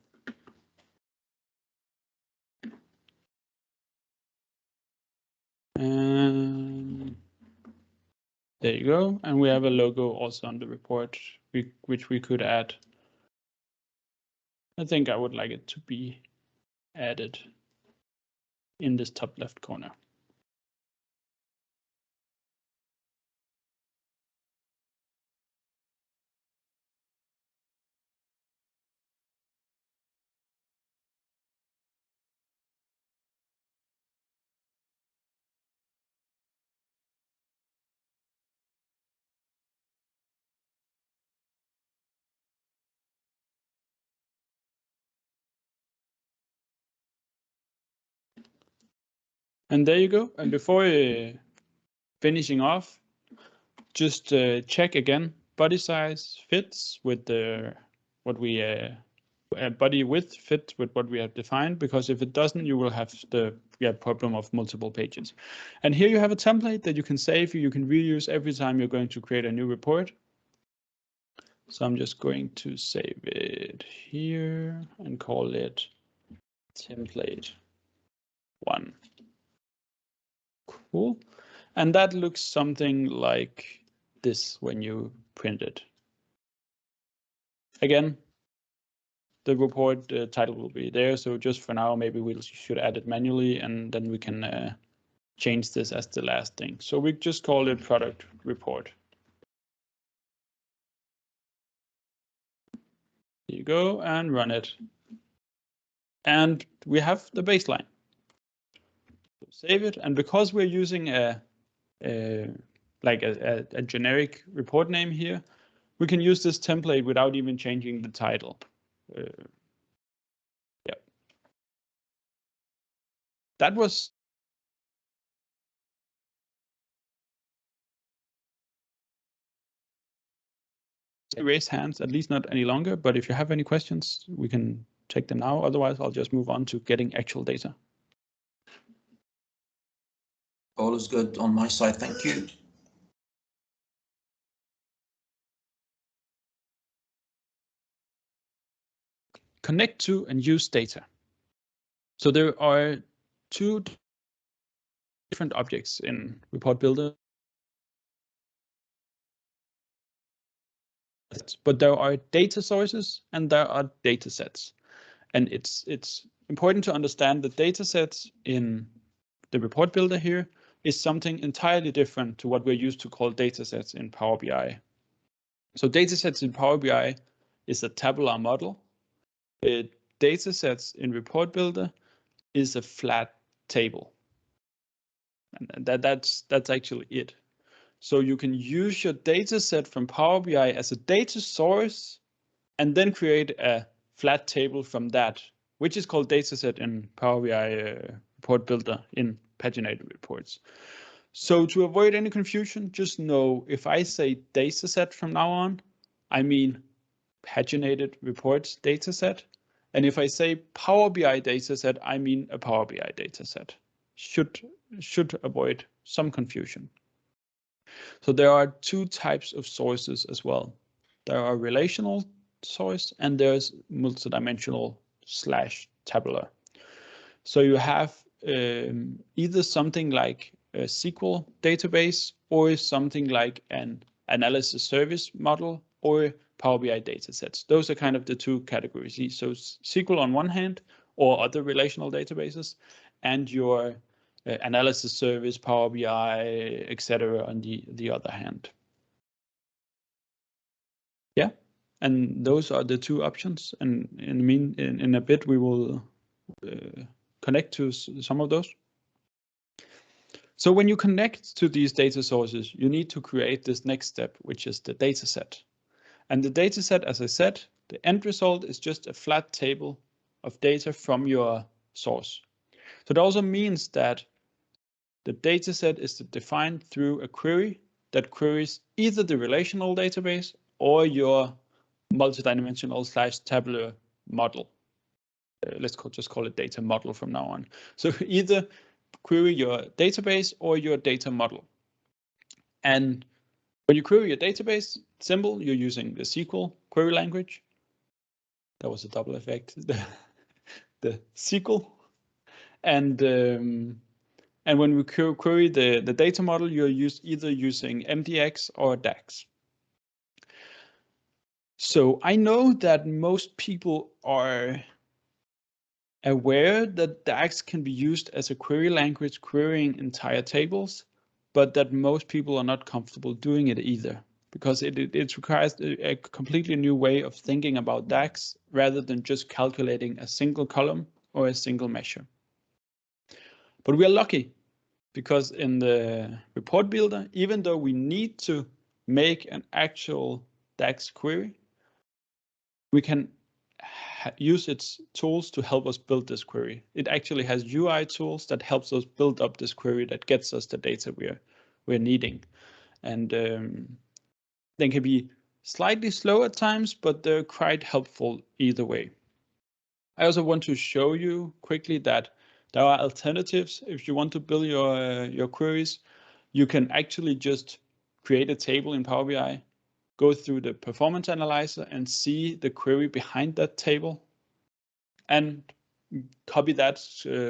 And there you go. And we have a logo also on the report, which we could add. I think I would like it to be added in this top left corner. And there you go. And before finishing off, just check again. Body size fits with the body width fits with what we have defined, because if it doesn't, you will have the problem of multiple pages. And here you have a template that you can save, you can reuse every time you're going to create a new report. So I'm just going to save it here and call it template 1. Cool. And that looks something like this when you print it. Again, the report title will be there. So just for now, maybe we should add it manually, and then we can change this as the last thing. So we just call it product report. Here you go, and run it. And we have the baseline. So save it, and because we're using a generic report name here, we can use this template without even changing the title. Yeah. That was raise hands, at least not any longer, but if you have any questions, we can take them now. Otherwise, I'll just move on to getting actual data. All is good on my side, thank you. Connect to and use data. So there are 2 different objects in Report Builder, but there are data sources and there are data sets. And it's important to understand that data sets in the Report Builder here is something entirely different to what we're used to call data sets in Power BI. So data sets in Power BI is a tabular model. Data sets in Report Builder is a flat table. And that's actually it. So you can use your data set from Power BI as a data source and then create a flat table from that, which is called dataset in Power BI report builder in paginated reports. So to avoid any confusion, just know if I say dataset from now on, I mean paginated reports dataset. And if I say Power BI dataset, I mean a Power BI dataset. Should avoid some confusion. So there are two types of sources as well. There are relational source and there's multidimensional / tabular. So you have either something like a SQL database or something like an analysis service model or Power BI datasets. Those are kind of the two categories. So SQL on one hand or other relational databases and your analysis service, Power BI, etc. on the other hand. Yeah, and those are the two options. And in a bit we will connect to some of those. So when you connect to these data sources, you need to create this next step, which is the data set. And the data set, as I said, the end result is just a flat table of data from your source. So it also means that the data set is defined through a query that queries either the relational database or your multidimensional / tabular model. Let's just call it data model from now on. So either query your database or your data model. And when you query your database, simple, you're using the SQL query language. That was a double effect, the SQL. And when we query the data model, you're either using MDX or DAX. So I know that most people are aware that DAX can be used as a query language querying entire tables, but that most people are not comfortable doing it either, because it requires a completely new way of thinking about DAX rather than just calculating a single column or a single measure. But we are lucky because in the report builder, even though we need to make an actual DAX query, we can use its tools to help us build this query. It actually has UI tools that helps us build up this query that gets us the data we're needing. And they can be slightly slow at times, but they're quite helpful either way. I also want to show you quickly that there are alternatives. If you want to build your queries, you can actually just create a table in Power BI, go through the performance analyzer and see the query behind that table and copy that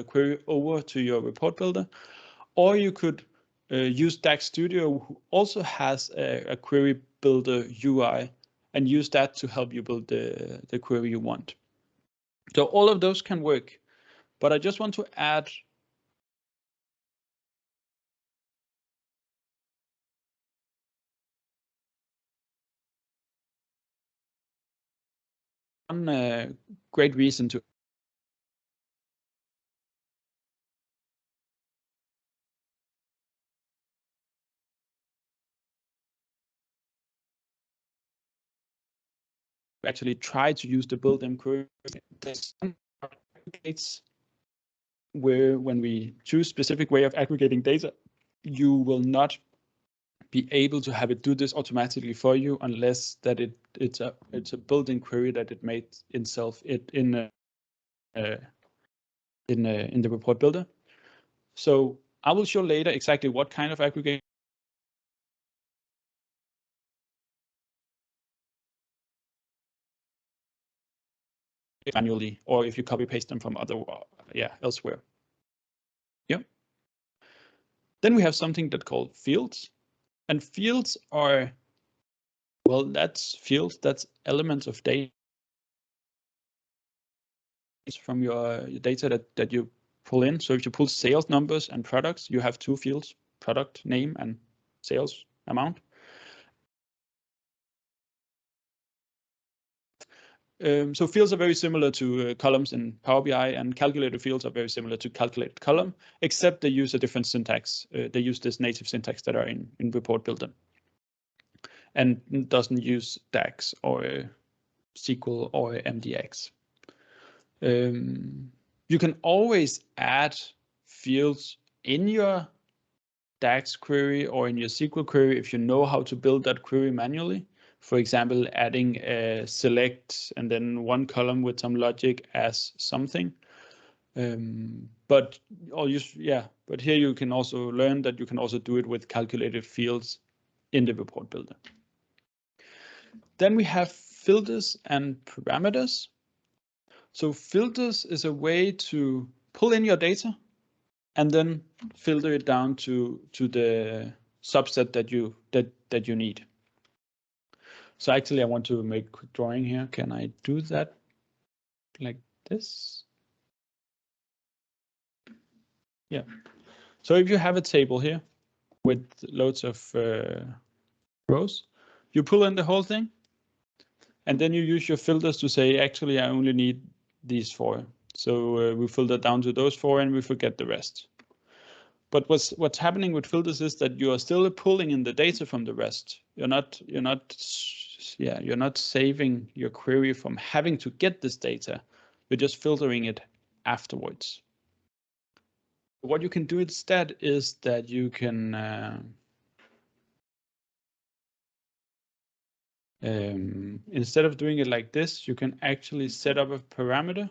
query over to your report builder. Or you could use DAX Studio, who also has a query builder UI, and use that to help you build the query you want. So all of those can work, but I just want to add one great reason to actually try to use the built-in query. There's some aggregates where when we choose specific way of aggregating data, you will not be able to have it do this automatically for you unless that it's a built-in query that it made itself in the report builder. So I will show later exactly what kind of aggregation manually, or if you copy paste them from elsewhere. Yeah. Then we have something that's called fields, and fields are, well, that's fields, that's elements of data from your data that you pull in. So if you pull sales numbers and products, you have two fields, product name and sales amount. So fields are very similar to columns in Power BI, and calculated fields are very similar to calculated column, except they use a different syntax. They use this native syntax that are in Report Builder, and doesn't use DAX or SQL or MDX. You can always add fields in your DAX query or in your SQL query if you know how to build that query manually. For example, adding a select and then one column with some logic as something. But here you can also learn that you can also do it with calculated fields in the report builder. Then we have filters and parameters. So filters is a way to pull in your data and then filter it down to the subset that you need. So actually, I want to make a quick drawing here. Can I do that like this? Yeah. So if you have a table here with loads of rows, you pull in the whole thing, and then you use your filters to say, actually, I only need these 4. So we filter down to those 4, and we forget the rest. But what's happening with filters is that you are still pulling in the data from the rest. You're not saving your query from having to get this data. You're just filtering it afterwards. What you can do instead is that you can instead of doing it like this, you can actually set up a parameter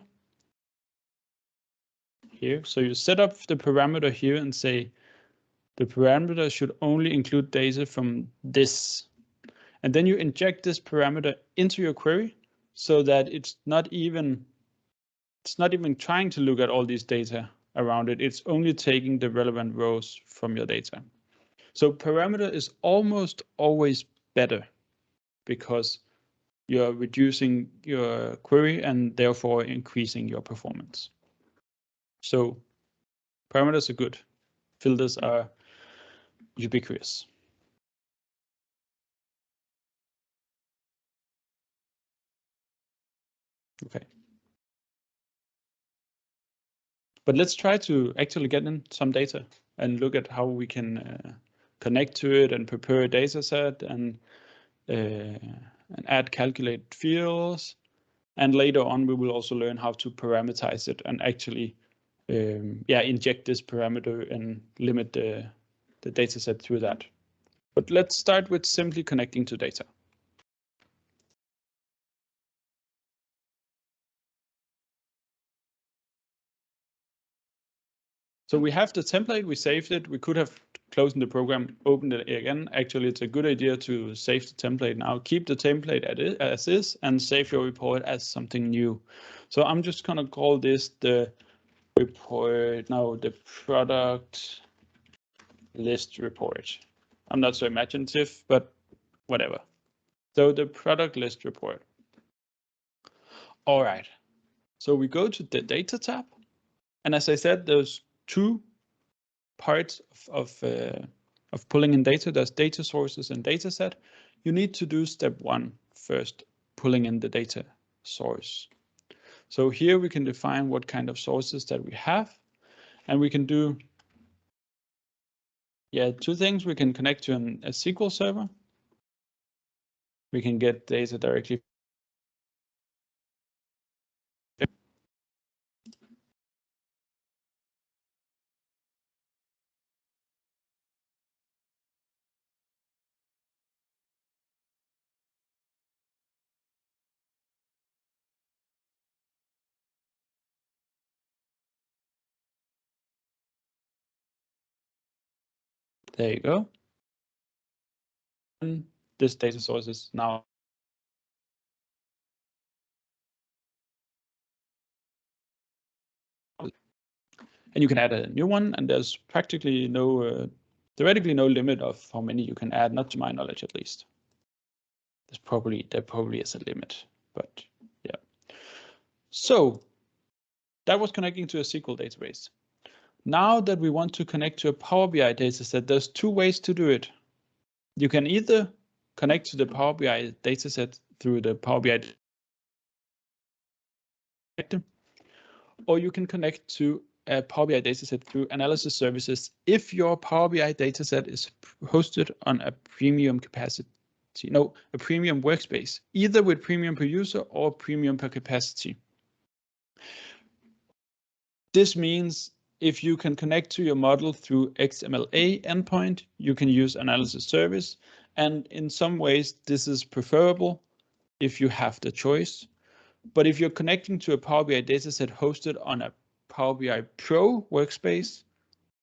here. So you set up the parameter here and say the parameter should only include data from this. And then you inject this parameter into your query so that it's not even trying to look at all these data around it. It's only taking the relevant rows from your data. So parameter is almost always better because you're reducing your query and therefore increasing your performance. So parameters are good. Filters are ubiquitous. Okay. But let's try to actually get in some data and look at how we can connect to it and prepare a data set and add calculate fields. And later on, we will also learn how to parameterize it and actually inject this parameter and limit the data set through that. But let's start with simply connecting to data. So we have the template, we saved it. We could have closed the program, opened it again. Actually, it's a good idea to save the template now. Keep the template as is and save your report as something new. So I'm just gonna call this the report, now the product list report. I'm not so imaginative, but whatever. So the product list report. All right. So we go to the data tab. And as I said, there's 2 parts of pulling in data. There's data sources and data set. You need to do step 1 first, pulling in the data source. So here we can define what kind of sources that we have, and we can do 2 things. We can connect to a SQL server. We can get data directly. There you go. And this data source is now. And you can add a new one, and there's practically theoretically no limit of how many you can add, not to my knowledge at least. There probably is a limit, but yeah. So that was connecting to a SQL database. Now that we want to connect to a Power BI dataset, there's 2 ways to do it. You can either connect to the Power BI dataset through the Power BI or you can connect to a Power BI dataset through analysis services if your Power BI dataset is hosted on a premium capacity, a premium workspace, either with premium per user or premium per capacity. This means if you can connect to your model through XMLA endpoint, you can use analysis service. And in some ways, this is preferable if you have the choice. But if you're connecting to a Power BI dataset hosted on a Power BI Pro workspace,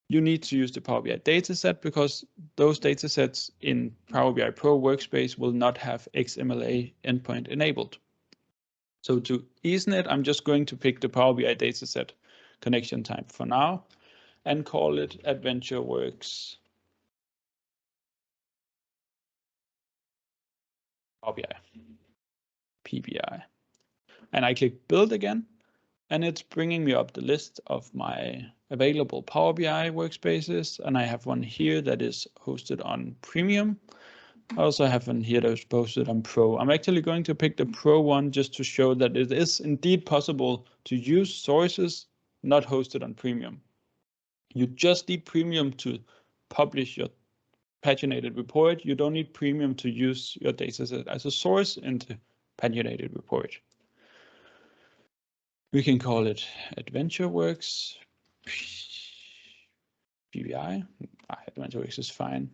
you need to use the Power BI dataset because those datasets in Power BI Pro workspace will not have XMLA endpoint enabled. So to ease it, I'm just going to pick the Power BI dataset connection type for now and call it AdventureWorks Power BI, PBI. And I click build again, and it's bringing me up the list of my available Power BI workspaces. And I have one here that is hosted on Premium. I also have one here that's posted on Pro. I'm actually going to pick the Pro one just to show that it is indeed possible to use sources not hosted on Premium. You just need Premium to publish your paginated report. You don't need Premium to use your dataset as a source into paginated report. We can call it AdventureWorks PBI. AdventureWorks is fine.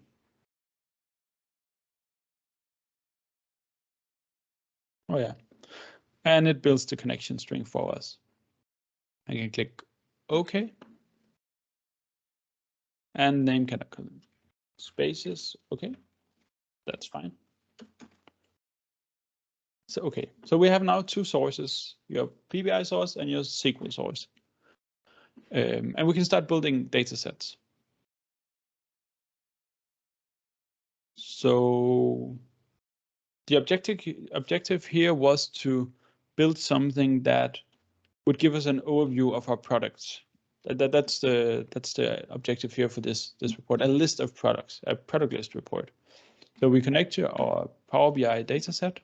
Oh yeah, and it builds the connection string for us. I can click OK. And name kind of spaces. Okay, that's fine. So okay, so we have now two sources: your PBI source and your SQL source, and we can start building data sets. So the objective here was to build something that would give us an overview of our products. That's the objective here for this report, a list of products, a product list report. So we connect to our Power BI dataset.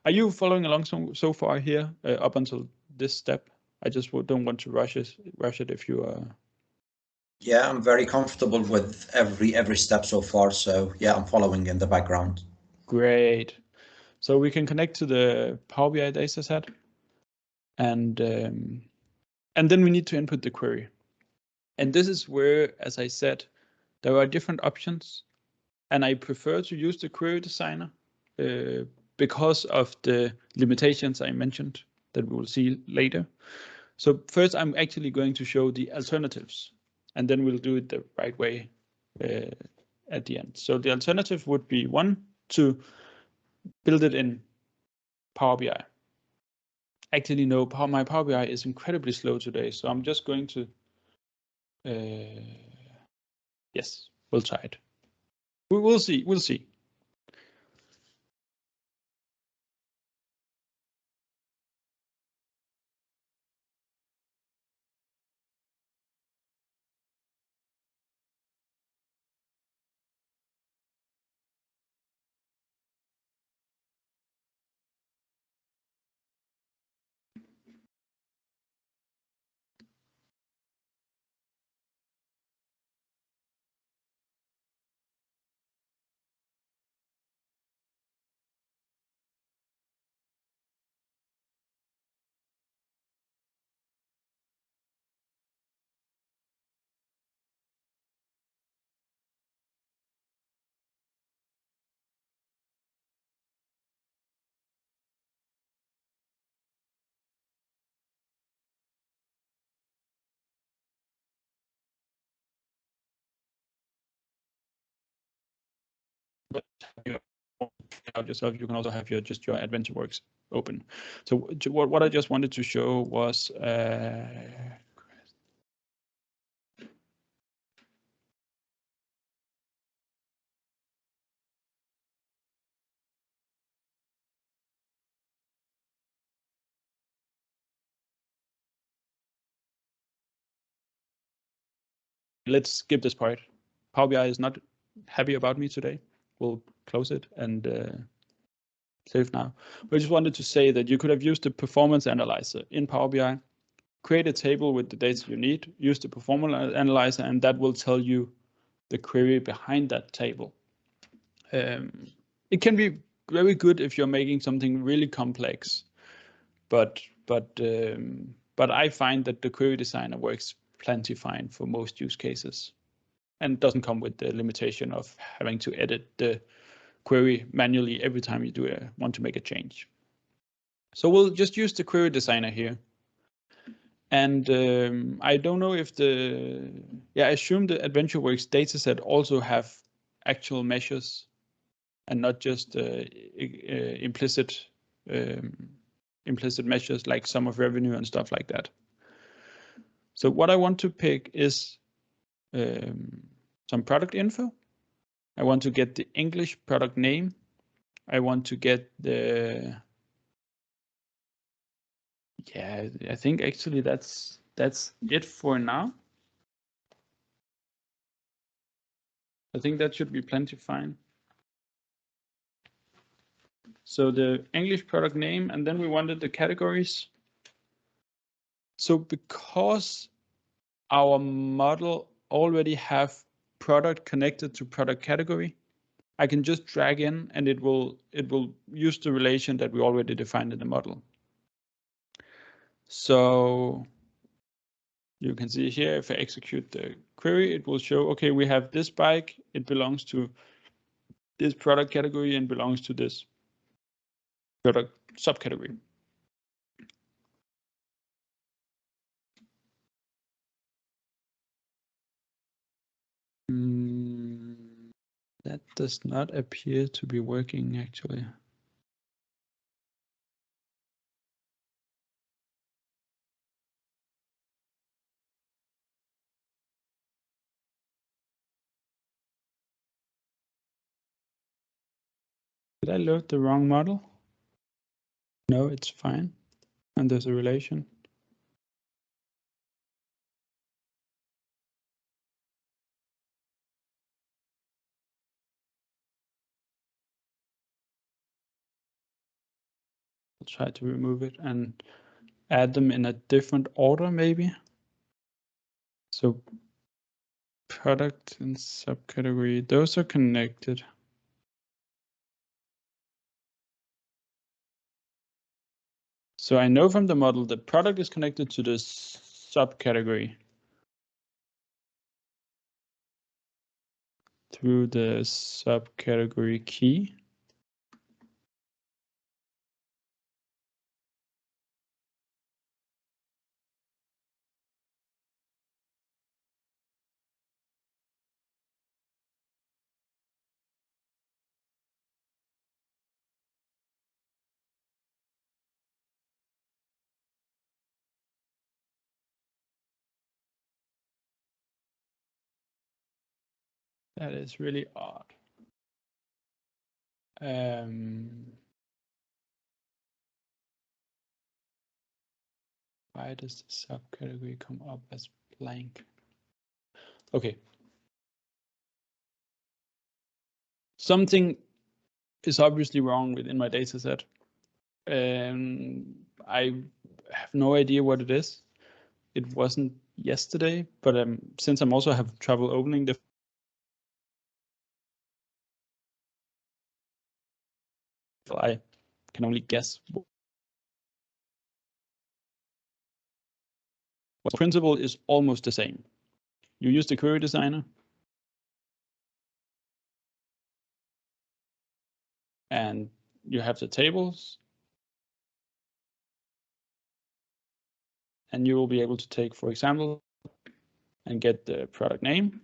Are you following along so far here up until this step? I just don't want to rush it if you are. Yeah, I'm very comfortable with every step so far. So yeah, I'm following in the background. Great. So we can connect to the Power BI dataset, and then we need to input the query. And this is where, as I said, there are different options, and I prefer to use the query designer because of the limitations I mentioned that we will see later. So first, I'm actually going to show the alternatives, and then we'll do it the right way at the end. So the alternative would be one, to build it in Power BI. Actually, no, my Power BI is incredibly slow today, so I'm just going to, yes, we'll try it. We'll see. Out yourself, you can also have your AdventureWorks open. So what I just wanted to show was let's skip this part. Power BI is not happy about me today. We'll close it and save now. We just wanted to say that you could have used the performance analyzer in Power BI, create a table with the data you need, use the performance analyzer, and that will tell you the query behind that table. It can be very good if you're making something really complex, but I find that the query designer works plenty fine for most use cases, and doesn't come with the limitation of having to edit the query manually every time you want to make a change. So we'll just use the query designer here. And I don't know if I assume the AdventureWorks dataset also have actual measures and not just implicit measures like sum of revenue and stuff like that. So what I want to pick is some product info. I want to get the English product name. I want to get I think actually that's it for now. I think that should be plenty fine. So the English product name, and then we wanted the categories. So because our model already have product connected to product category, I can just drag in and it will use the relation that we already defined in the model. So you can see here, if I execute the query, it will show, okay, we have this bike, it belongs to this product category and belongs to this product subcategory. That does not appear to be working actually. Did I load the wrong model? No, it's fine. And there's a relation. I'll try to remove it and add them in a different order maybe. So product and subcategory, those are connected. So I know from the model that product is connected to this subcategory through the subcategory key. That is really odd. Why does the subcategory come up as blank? Okay. Something is obviously wrong within my data set. I have no idea what it is. It wasn't yesterday, but since I'm also have trouble opening the I can only guess. The principle is almost the same. You use the query designer, and you have the tables, and you will be able to take, for example, and get the product name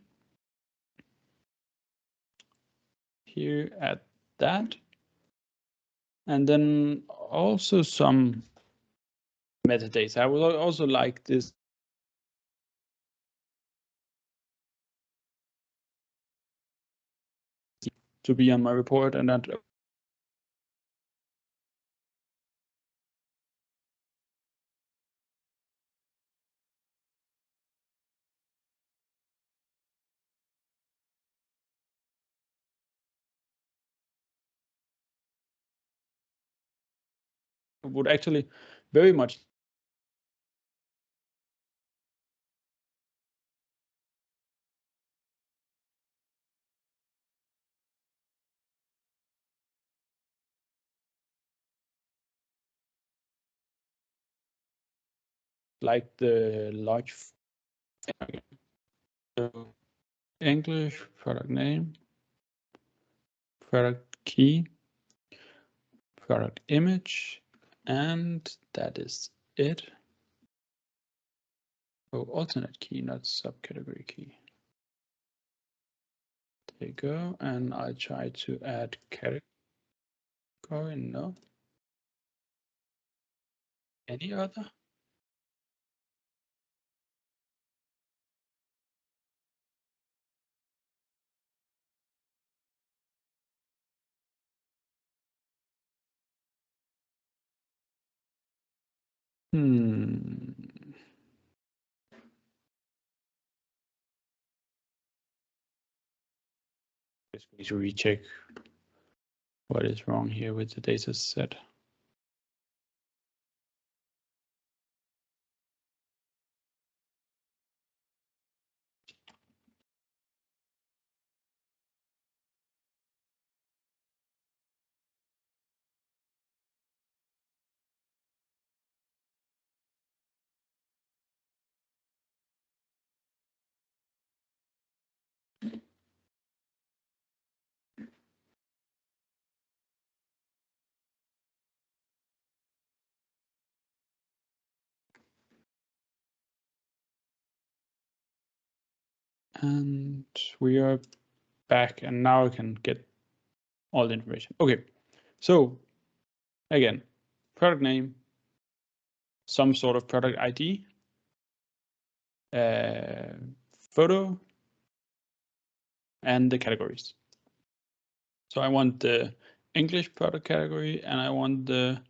here at that, and then also some metadata. I would also like this to be on my report, and that would actually very much like the large English product name, product key, product image, and that is it. Oh, alternate key, not subcategory key. There you go. And I try to add category. No. Any other? Just need to recheck what is wrong here with the data set. And we are back, and now I can get all the information. Okay, so again, product name, some sort of product ID, photo, and the categories. So I want the English product category, and I want the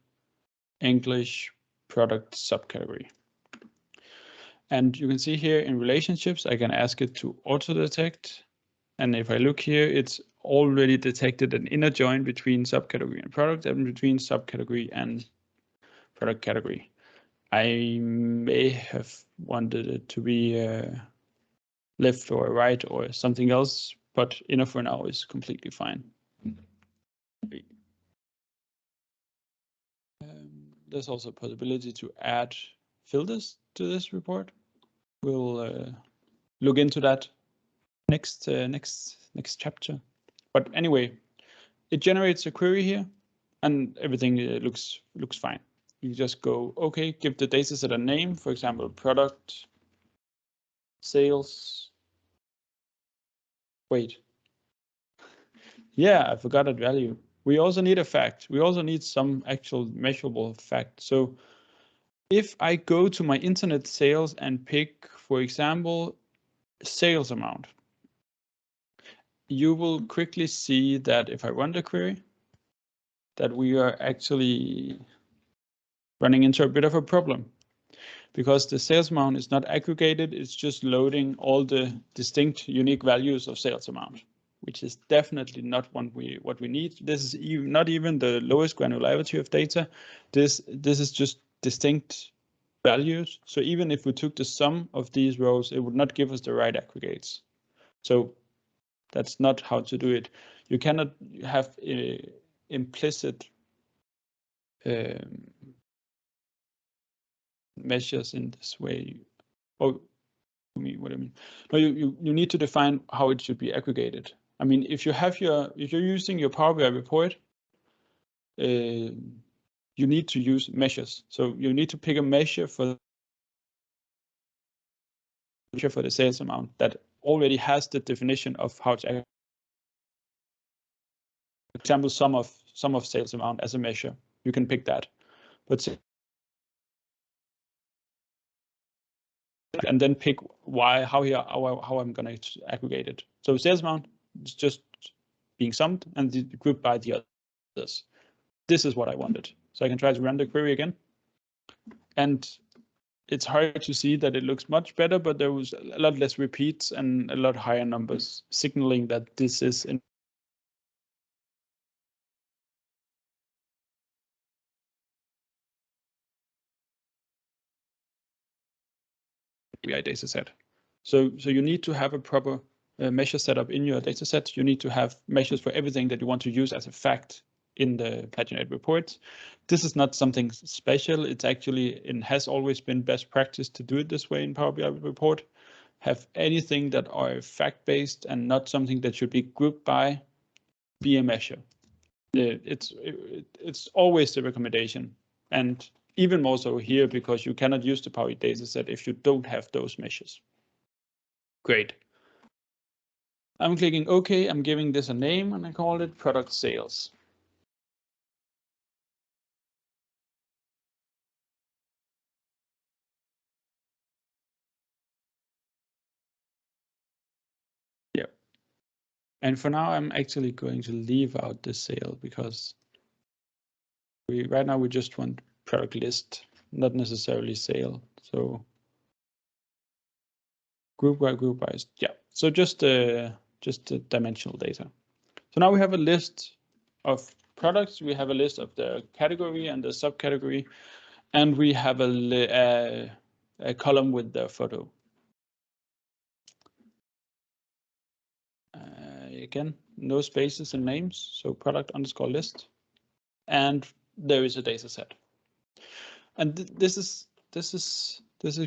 English product subcategory. And you can see here in relationships, I can ask it to auto detect. And if I look here, it's already detected an inner join between subcategory and product, and between subcategory and product category. I may have wanted it to be left or right or something else, but inner for now is completely fine. There's also a possibility to add filters to this report. We'll look into that next chapter. But anyway, it generates a query here, and everything looks fine. You just go, okay, give the dataset a name, for example, product sales. Wait. Yeah, I forgot that value. We also need a fact. We also need some actual measurable fact. So if I go to my internet sales and pick, for example, sales amount, you will quickly see that if I run the query, that we are actually running into a bit of a problem, because the sales amount is not aggregated. It's just loading all the distinct unique values of sales amount, which is definitely not what we need. This is not even the lowest granularity of data. This is just distinct values. So even if we took the sum of these rows, it would not give us the right aggregates. So that's not how to do it. You cannot have implicit measures in this way. Oh, what do I mean? No, you need to define how it should be aggregated. I mean, if you're using your Power BI report, you need to use measures. So you need to pick a measure for the sales amount that already has the definition of how to aggregate. For example, sum of sales amount as a measure. You can pick that, but and then pick how I'm going to aggregate it. So sales amount is just being summed and grouped by the others. This is what I wanted. So I can try to run the query again. And it's hard to see that it looks much better, but there was a lot less repeats and a lot higher numbers, signaling that this is in BI data set. So you need to have a proper measure setup in your data set. You need to have measures for everything that you want to use as a fact in the Paginated reports. This is not something special. It's actually, it has always been best practice to do it this way in Power BI report. Have anything that are fact-based and not something that should be grouped by, be a measure. It's always the recommendation, and even more so here because you cannot use the Power data set if you don't have those measures. Great. I'm clicking OK. I'm giving this a name and I call it product sales. Yeah. And for now, I'm actually going to leave out the sale because right now we just want product list, not necessarily sale. So group wise, yeah. So just the dimensional data. So now we have a list of products. We have a list of the category and the subcategory, and we have a column with the photo. Again, no spaces and names, so product underscore list, and there is a data set. And this is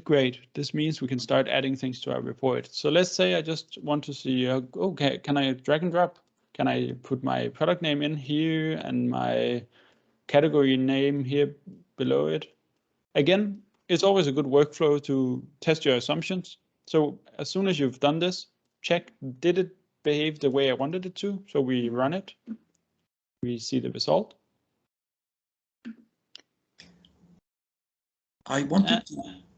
great. This means we can start adding things to our report. So let's say I just want to see, okay, can I drag and drop? Can I put my product name in here and my category name here below it? Again, it's always a good workflow to test your assumptions. So as soon as you've done this, check, did it behave the way I wanted it to? So we run it, we see the result. I wanted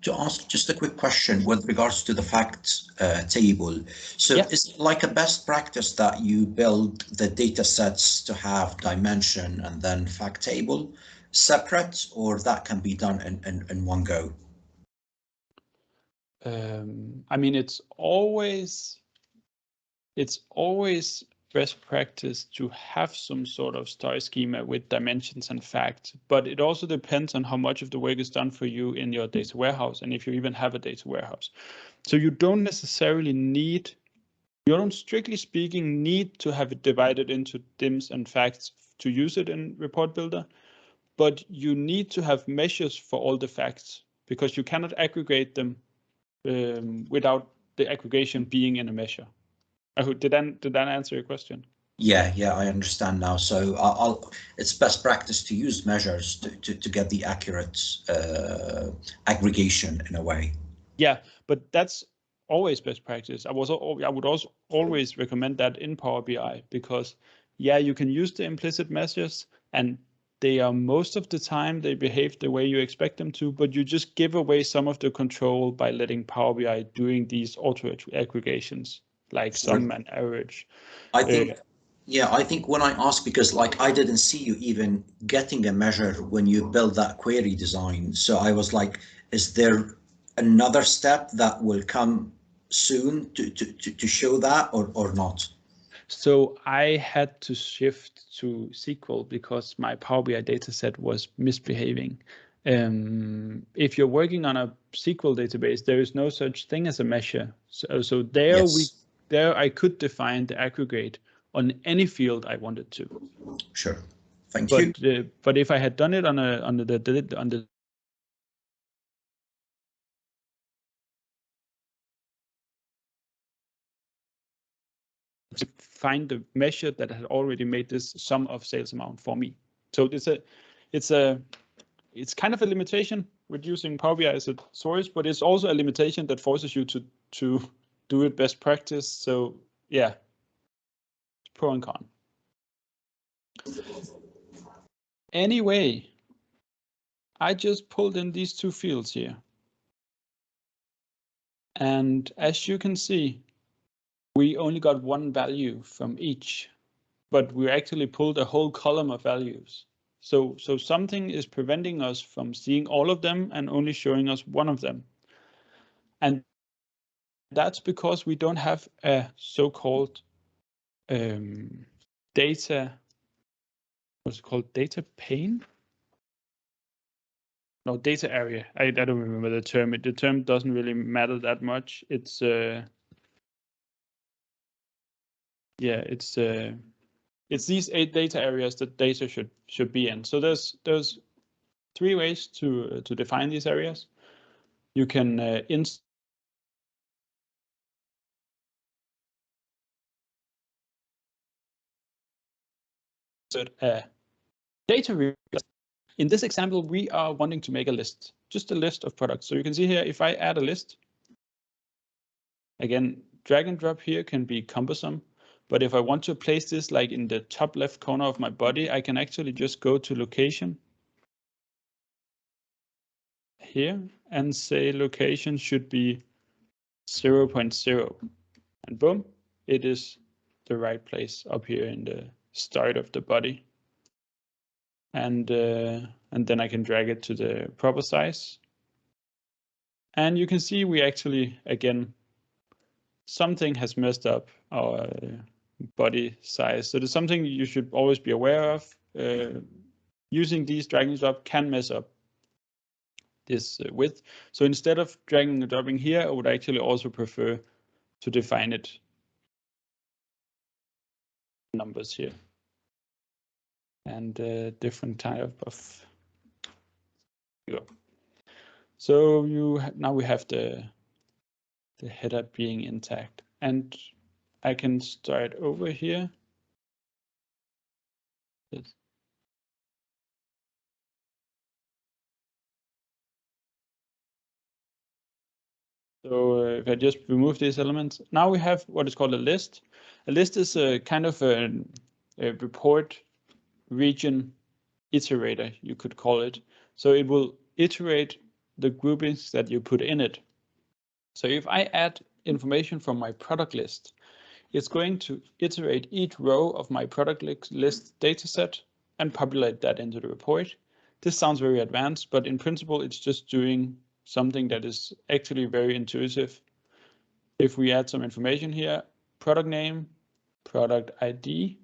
to ask just a quick question with regards to the facts table. So yeah. Is it like a best practice that you build the data sets to have dimension and then fact table separate, or that can be done in one go? I mean, it's always best practice to have some sort of star schema with dimensions and facts, but it also depends on how much of the work is done for you in your data warehouse and if you even have a data warehouse. So you don't necessarily need, you don't strictly speaking need to have it divided into dims and facts to use it in Report Builder, but you need to have measures for all the facts because you cannot aggregate them without the aggregation being in a measure. Did that answer your question? Yeah, I understand now. So it's best practice to use measures to get the accurate aggregation in a way. Yeah, but that's always best practice. I would also always recommend that in Power BI because, yeah, you can use the implicit measures and they are most of the time they behave the way you expect them to, but you just give away some of the control by letting Power BI doing these auto aggregations like sum and average. I think when I ask, because like I didn't see you even getting a measure when you build that query design. So I was like, is there another step that will come soon to show that or not? So I had to shift to SQL because my Power BI dataset was misbehaving. If you're working on a SQL database, there is no such thing as a measure. So there Yes. I could define the aggregate on any field I wanted to. Sure. Thank you. But if I had done it on the find the measure that had already made this sum of sales amount for me. So it's kind of a limitation with using Power BI as a source, but it's also a limitation that forces you to do it best practice. So yeah, pro and con. Anyway, I just pulled in these two fields here. And as you can see, we only got one value from each, but we actually pulled a whole column of values. So something is preventing us from seeing all of them and only showing us one of them. And that's because we don't have a so-called data, what's it called? Data pane? no, data area. I don't remember the term. The term doesn't really matter that much. It's yeah, it's these 8 data areas that data should be in. So there's 3 ways to define these areas. You can insert a data request. In this example, we are wanting to make a list, just a list of products. So you can see here, if I add a list, again, drag and drop here can be cumbersome. But if I want to place this like in the top left corner of my body, I can actually just go to location here and say location should be 0.0. And boom, it is the right place up here in the start of the body. And then I can drag it to the proper size. And you can see we actually, again, something has messed up our body size. So there's something you should always be aware of. Using these drag and drop can mess up this width. So instead of dragging and dropping here, I would actually also prefer to define it numbers here and different type of. So now we have the header being intact, and I can start over here. Yes. So if I just remove these elements, now we have what is called a list. A list is a kind of a report region iterator, you could call it. So it will iterate the groupings that you put in it. So if I add information from my product list, it's going to iterate each row of my product list dataset and populate that into the report. This sounds very advanced, but in principle, it's just doing something that is actually very intuitive. If we add some information here, product name, product ID,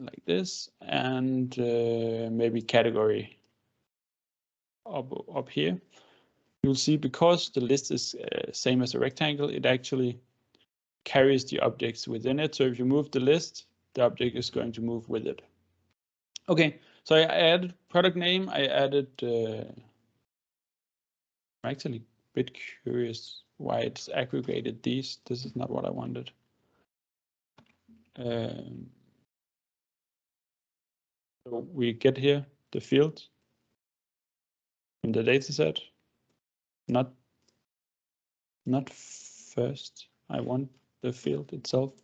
like this, and maybe category up here. You'll see because the list is same as a rectangle, it actually carries the objects within it. So if you move the list, the object is going to move with it. Okay, so I added product name. I added, I'm actually a bit curious why it's aggregated these. This is not what I wanted. So we get here the field in the data set, not first. I want the field itself.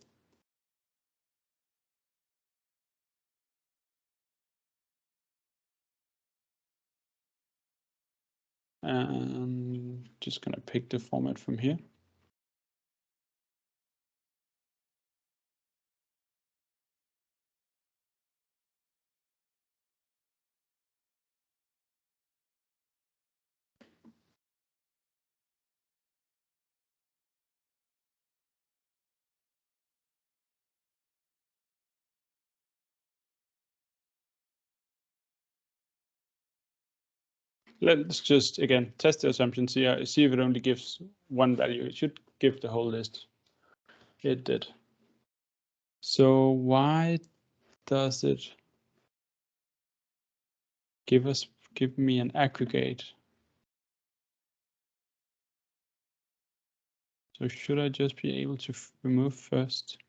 And just gonna pick the format from here. Let's just, again, test the assumption, see if it only gives one value. It should give the whole list. It did. So why does it give me an aggregate? So should I just be able to remove first?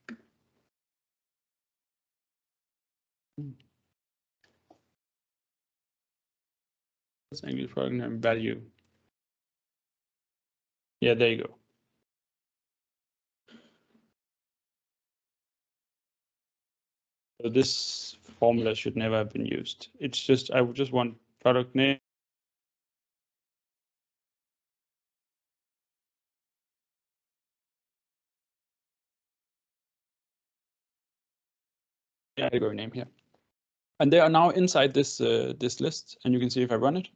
That's English product name value. Yeah, there you go. So this formula should never have been used. It's just, I would just want product name. Category name here. And they are now inside this this list, and you can see if I run it.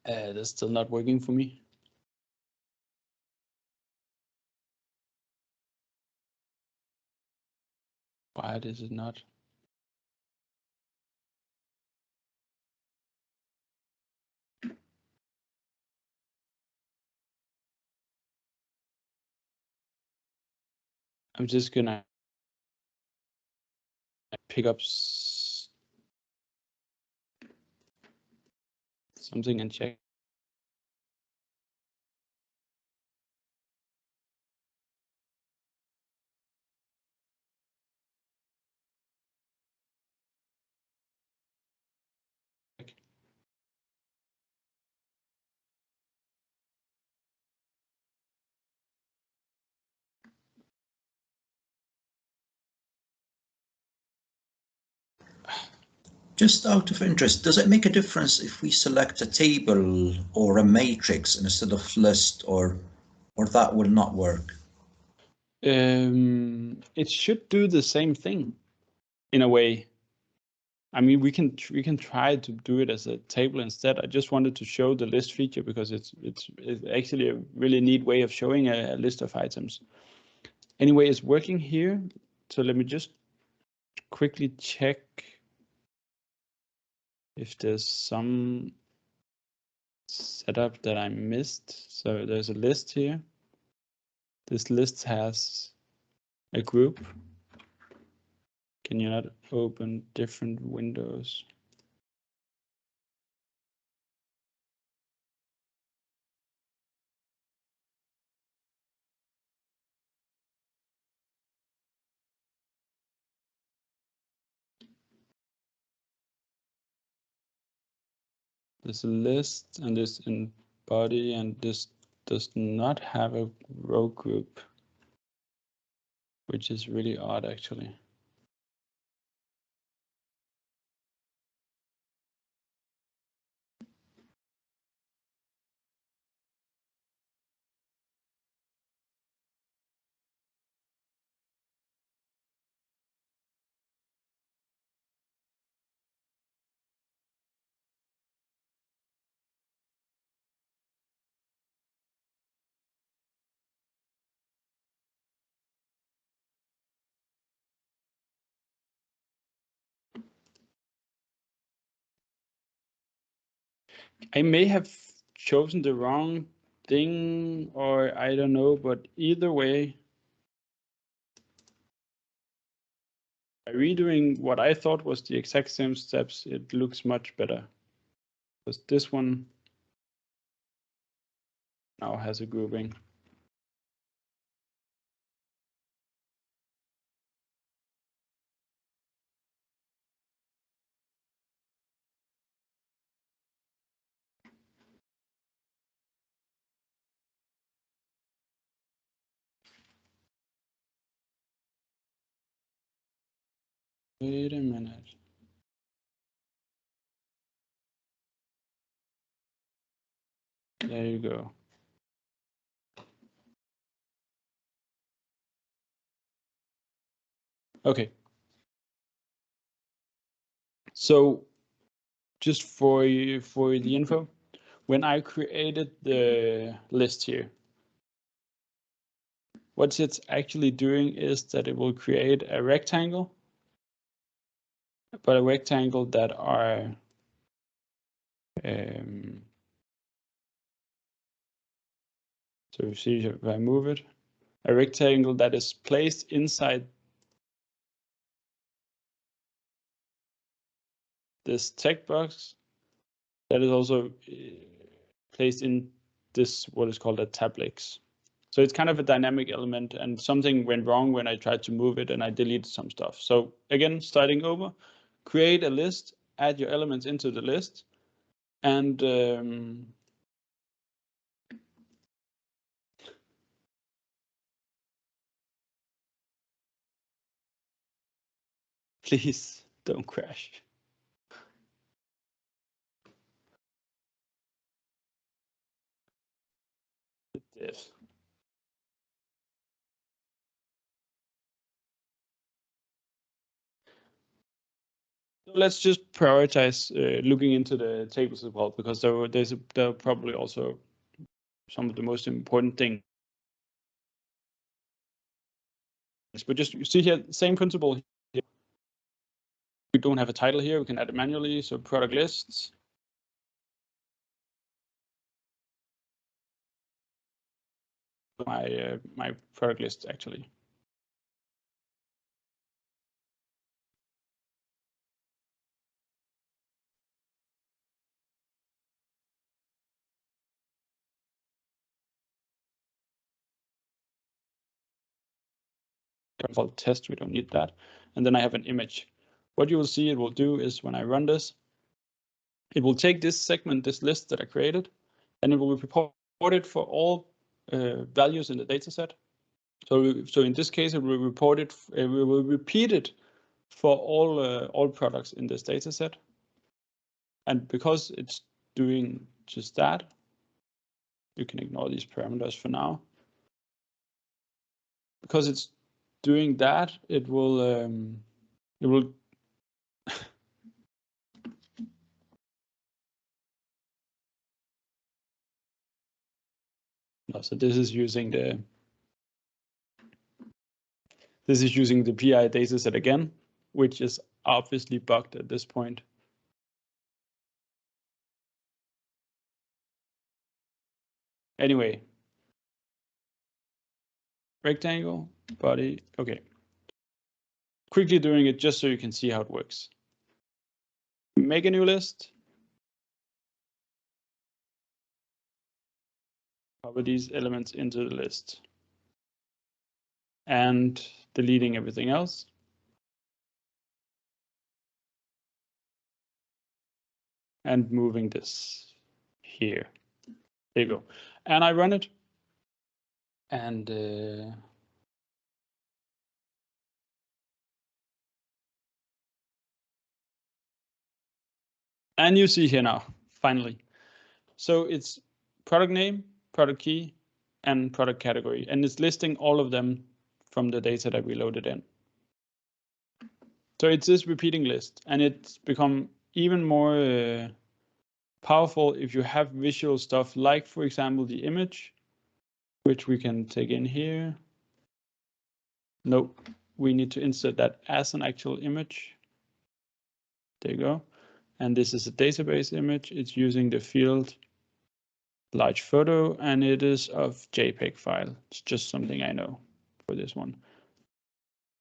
That's still not working for me. Why is it not? I'm just gonna pick up something and check. Just out of interest, does it make a difference if we select a table or a matrix instead of list, or that will not work? It should do the same thing in a way. I mean, we can try to do it as a table instead. I just wanted to show the list feature because it's actually a really neat way of showing a list of items. Anyway, it's working here. So let me just quickly check if there's some setup that I missed. So there's a list here. This list has a group. Can you not open different windows? There's a list and this in body, and this does not have a row group, which is really odd actually. I may have chosen the wrong thing, or I don't know, but either way, by redoing what I thought was the exact same steps, it looks much better. Because this one now has a grouping. Wait a minute. There you go. Okay. So just for the info, when I created the list here, what it's actually doing is that it will create a rectangle, but a rectangle that are so you see if I move it, a rectangle that is placed inside this text box that is also placed in this, what is called a tablix. So it's kind of a dynamic element, and something went wrong when I tried to move it and I deleted some stuff. So again, starting over, create a list, add your elements into the list, and please don't crash. It did. Let's just prioritize looking into the tables as well, because there are probably also some of the most important things. But just you see here, same principle here. we don't have a title here, we can add it manually. So product lists. My product list actually. Default test, we don't need that. And then I have an image. What you will see it will do is when I run this, it will take this segment, this list that I created, and it will report it for all values in the data set. So in this case, it will report it. We will repeat it for all products in this data set. And because it's doing just that, you can ignore these parameters for now. Because it's doing that, it will no, so this is using the PI dataset again, which is obviously bugged at this point. Anyway, rectangle, body, okay. Quickly doing it just so you can see how it works. Make a new list. Copy these elements into the list. And deleting everything else. And moving this here. There you go. And I run it. And you see here now, finally. So it's product name, product key, and product category. And it's listing all of them from the data that we loaded in. So it's this repeating list, and it's become even more powerful if you have visual stuff like, for example, the image, which we can take in here. Nope, we need to insert that as an actual image. There you go. And this is a database image. It's using the field large photo, and it is of JPEG file. It's just something I know for this one.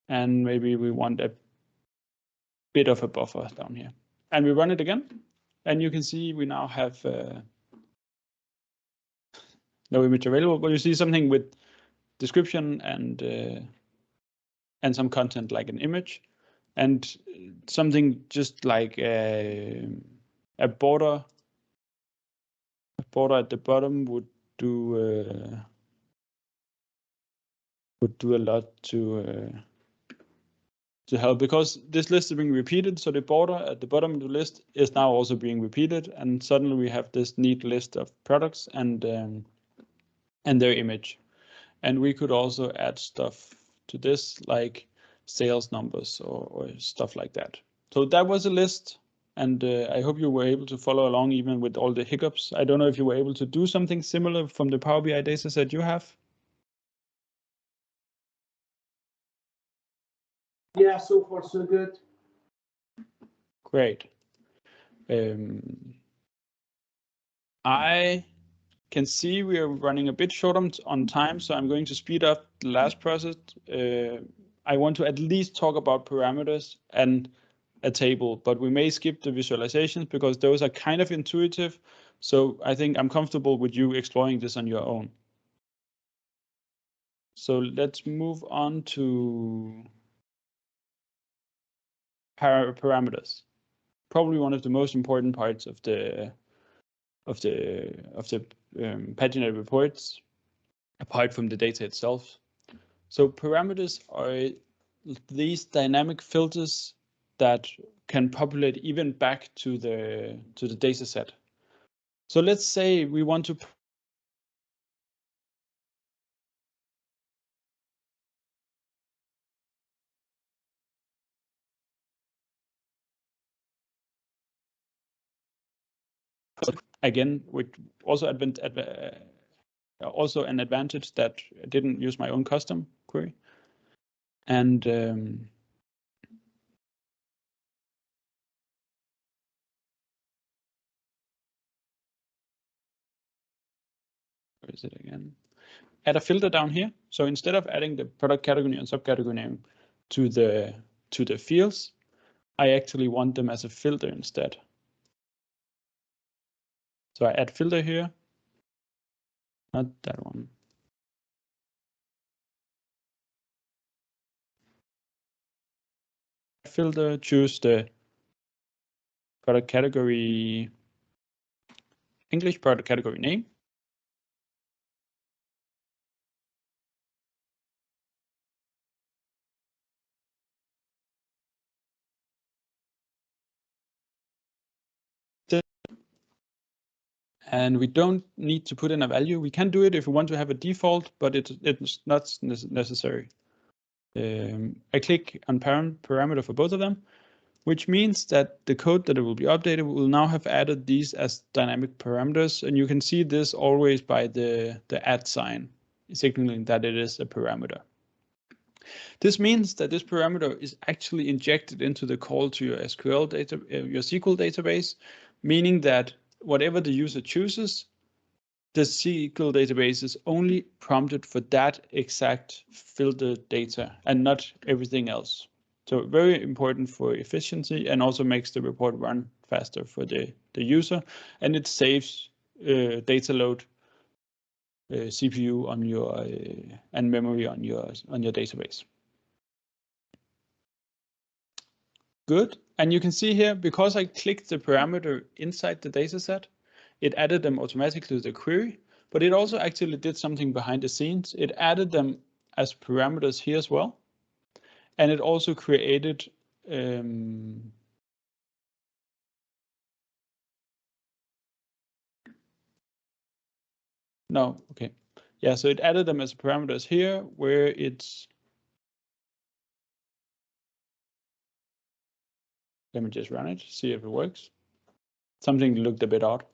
And maybe we want a bit of a buffer down here. And we run it again. And you can see we now have no image available, but you see something with description and some content like an image, and something just like a border. A border at the bottom would do a lot to help, because this list is being repeated. So the border at the bottom of the list is now also being repeated, and suddenly we have this neat list of products and their image. And we could also add stuff to this, like sales numbers or stuff like that. So that was a list, and I hope you were able to follow along even with all the hiccups. I don't know if you were able to do something similar from the Power BI dataset you have. Yeah, so far so good. Great. I can see we are running a bit short on time, so I'm going to speed up the last process. I want to at least talk about parameters and a table, but we may skip the visualizations because those are kind of intuitive. So I think I'm comfortable with you exploring this on your own. So let's move on to parameters. Probably one of the most important parts of the paginated reports, apart from the data itself. So parameters are these dynamic filters that can populate even back to the data set. So let's say we want to again, which also also an advantage that I didn't use my own custom query. And where is it again? Add a filter down here. So instead of adding the product category and subcategory name to the fields, I actually want them as a filter instead. So I add filter here, not that one. Filter, choose the product category, English product category name. And we don't need to put in a value. We can do it if we want to have a default, but it's not necessary. I click on parameter for both of them, which means that the code that will be updated will now have added these as dynamic parameters. And you can see this always by the @ sign, signaling that it is a parameter. This means that this parameter is actually injected into the call to your SQL data, your SQL database, meaning that whatever the user chooses, the SQL database is only prompted for that exact filtered data and not everything else. So very important for efficiency and also makes the report run faster for the user, and it saves data load, CPU on your and memory on your database. Good. And you can see here, because I clicked the parameter inside the dataset, it added them automatically to the query, but it also actually did something behind the scenes. It added them as parameters here as well. And it also created no, okay. Yeah, so it added them as parameters here where it's, let me just run it, see if it works. Something looked a bit odd.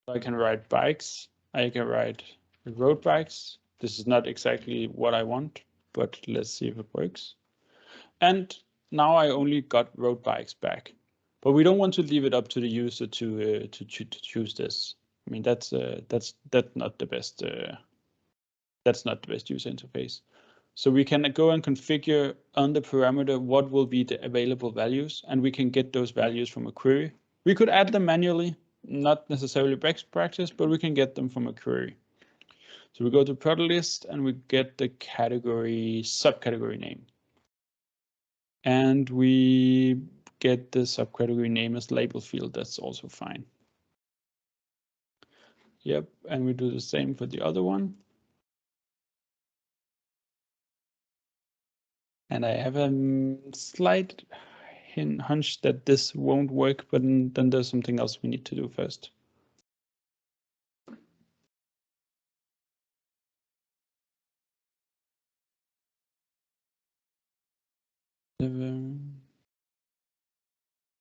I can write bikes, I can write road bikes. This is not exactly what I want, but let's see if it works. And now I only got road bikes back, but we don't want to leave it up to the user to choose this. I mean, that's not the best. That's not the best user interface. So we can go and configure on the parameter what will be the available values, and we can get those values from a query. We could add them manually, not necessarily best practice, but we can get them from a query. So we go to product list and we get the category subcategory name. And we get the subcategory name as label field. That's also fine. Yep, and we do the same for the other one. And I have a slight hunch that this won't work, but then there's something else we need to do first.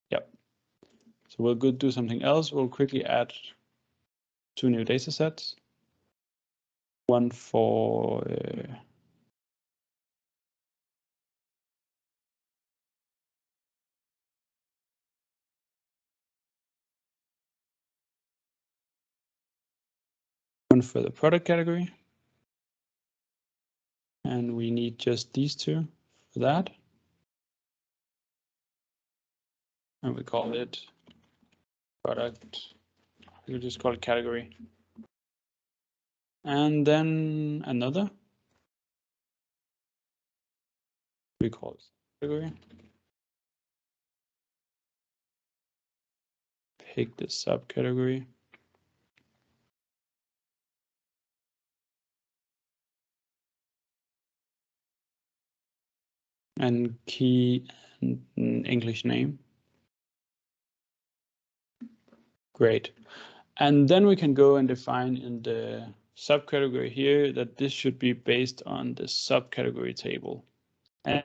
Yep. So we'll go do something else. We'll quickly add 2 new data sets. One for one for the product category. And we need just these 2 for that. And we call it product. We'll just call it category. And then another. We call it category. Pick the subcategory. And key and English name. Great. And then we can go and define in the subcategory here that this should be based on the subcategory table. And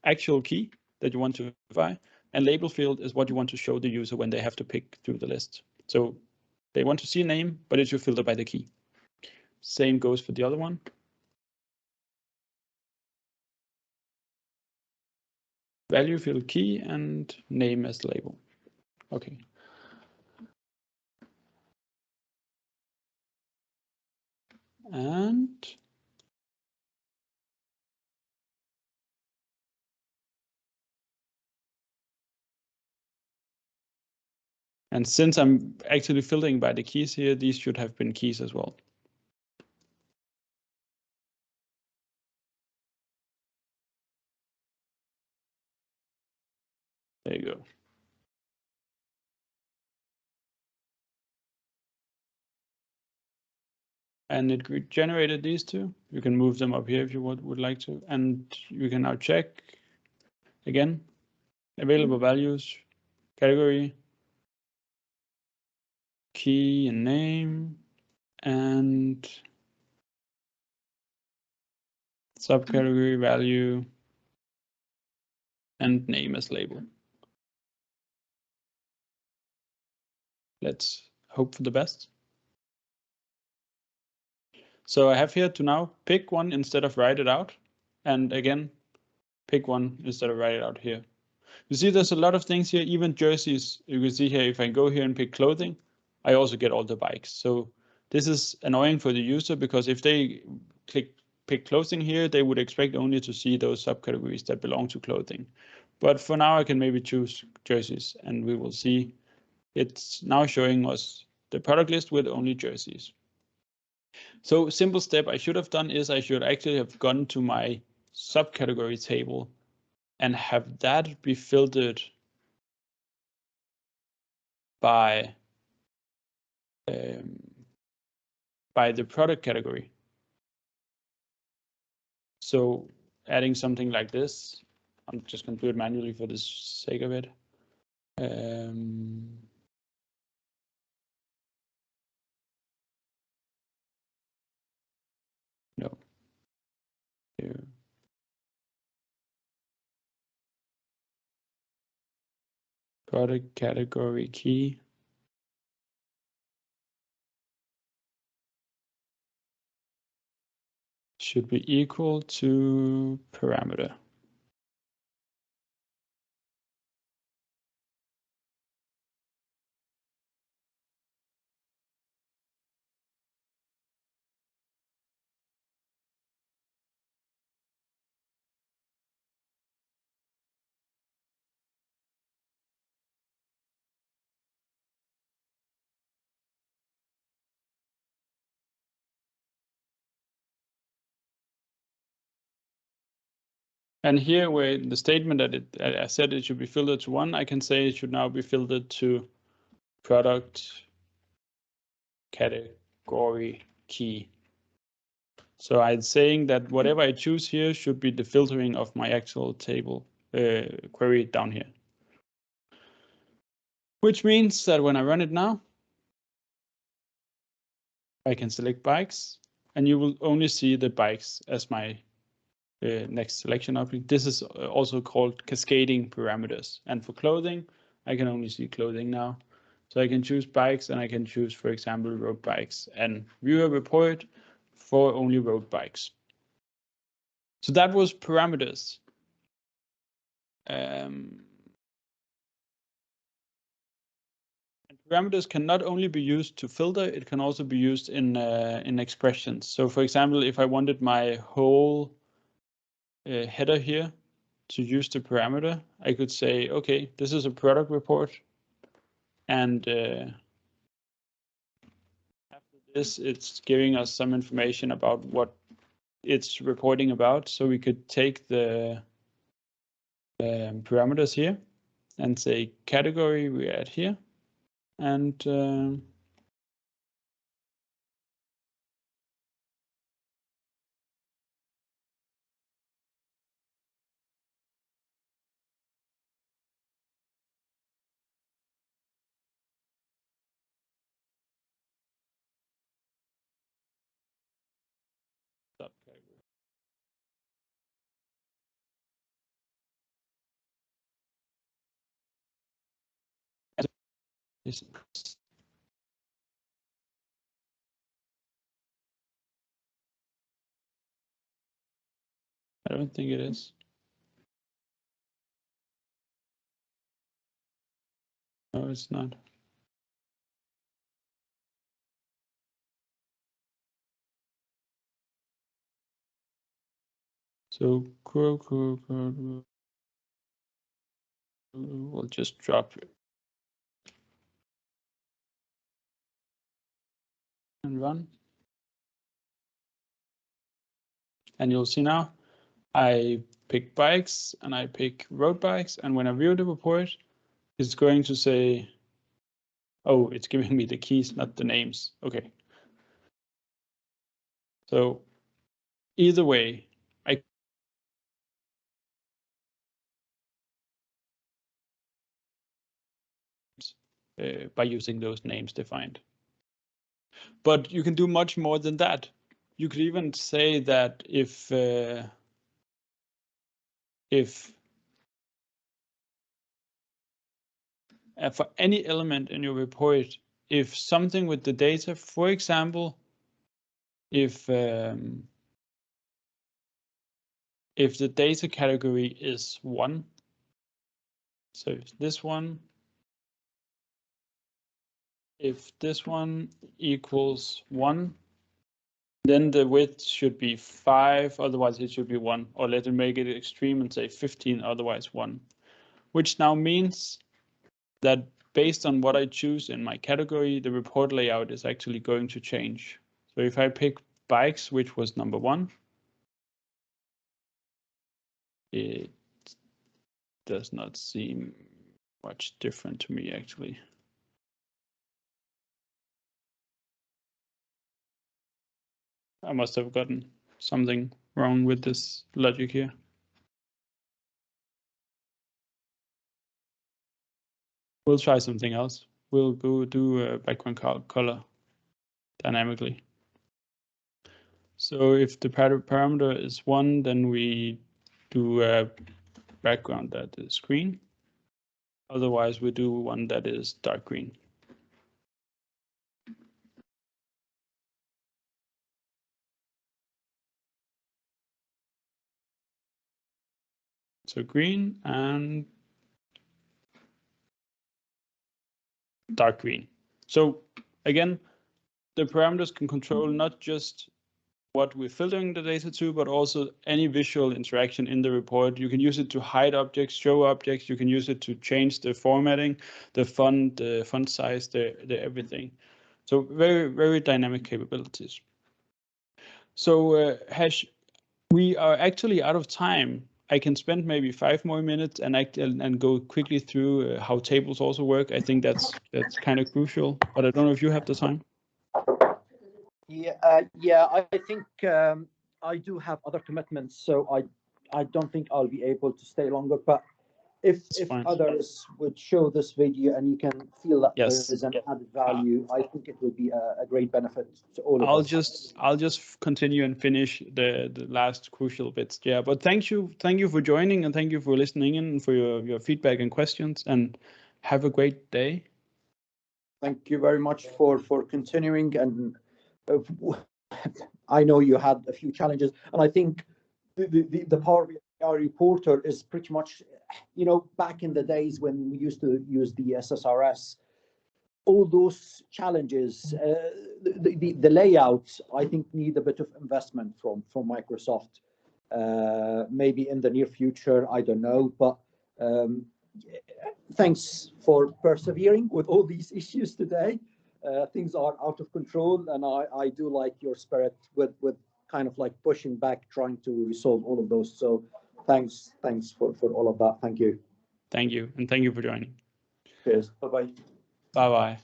actual key that you want to verify, and label field is what you want to show the user when they have to pick through the list. So they want to see a name, but it should filter by the key. Same goes for the other one. Value field key and name as label. Okay, And since I'm actually filtering by the keys here, these should have been keys as well. There you go. And it generated these two. You can move them up here if you would like to. And you can now check again, available values, category, key and name, and subcategory value, and name as label. Let's hope for the best. So I have here to now pick one instead of write it out. And again, pick one instead of write it out here. You see, there's a lot of things here, even jerseys. You can see here, if I go here and pick clothing, I also get all the bikes. So this is annoying for the user because if they click pick clothing here, they would expect only to see those subcategories that belong to clothing. But for now, I can maybe choose jerseys, and we will see it's now showing us the product list with only jerseys. So simple step I should have done is I should actually have gone to my subcategory table and have that be filtered by the product category. So adding something like this, I'm just going to do it manually for the sake of it. No. Here. Product category key. Should be equal to parameter. And here where the statement that I said it should be filtered to one, I can say it should now be filtered to product category key. So I'm saying that whatever I choose here should be the filtering of my actual table query down here. Which means that when I run it now, I can select bikes, and you will only see the bikes as my next selection object. This is also called cascading parameters. And for clothing, I can only see clothing now. So I can choose bikes, and I can choose, for example, road bikes, and view a report for only road bikes. So that was parameters. And parameters can not only be used to filter, it can also be used in expressions. So for example, if I wanted my whole header here to use the parameter, I could say, okay, this is a product report. And after this, it's giving us some information about what it's reporting about. So we could take the parameters here and say category we add here. And subcategory. I don't think it is. No, it's not. So we'll just drop and run. And you'll see now I pick bikes and I pick road bikes. And when I view the report, it's going to say, oh, it's giving me the keys, not the names. Okay. So either way, by using those names defined. But you can do much more than that. You could even say that if for any element in your report, if something with the data, for example, if the data category is 1, so if this one equals 1, then the width should be 5, otherwise it should be 1, or let it make it extreme and say 15, otherwise 1, which now means that based on what I choose in my category, the report layout is actually going to change. So if I pick bikes, which was number 1, it does not seem much different to me, actually. I must have gotten something wrong with this logic here. We'll try something else. We'll go do a background color dynamically. So if the parameter is 1, then we do a background that is green. Otherwise, we do one that is dark green. So green and dark green. So again, the parameters can control not just what we're filtering the data to, but also any visual interaction in the report. You can use it to hide objects, show objects. You can use it to change the formatting, the font size, the everything. So very, very dynamic capabilities. So Hash, we are actually out of time. I can spend maybe 5 more minutes and go quickly through how tables also work. I think that's kind of crucial, but I don't know if you have the time. Yeah, I think I do have other commitments, so I don't think I'll be able to stay longer. But if others would show this video and you can feel that there is an added value, I think it would be a great benefit to all of us. I'll just continue and finish the last crucial bits. Yeah, but thank you for joining, and thank you for listening in and for your feedback and questions, and have a great day. Thank you very much for continuing, and I know you had a few challenges, and I think the Power BI reporter is pretty much, back in the days when we used to use the SSRS, all those challenges, the layouts, I think need a bit of investment from Microsoft. Maybe in the near future, I don't know, but thanks for persevering with all these issues today. Things are out of control, and I do like your spirit with kind of like pushing back, trying to resolve all of those. So thanks for all of that. Thank you. Thank you, and thank you for joining. Cheers. Bye-bye. Bye-bye.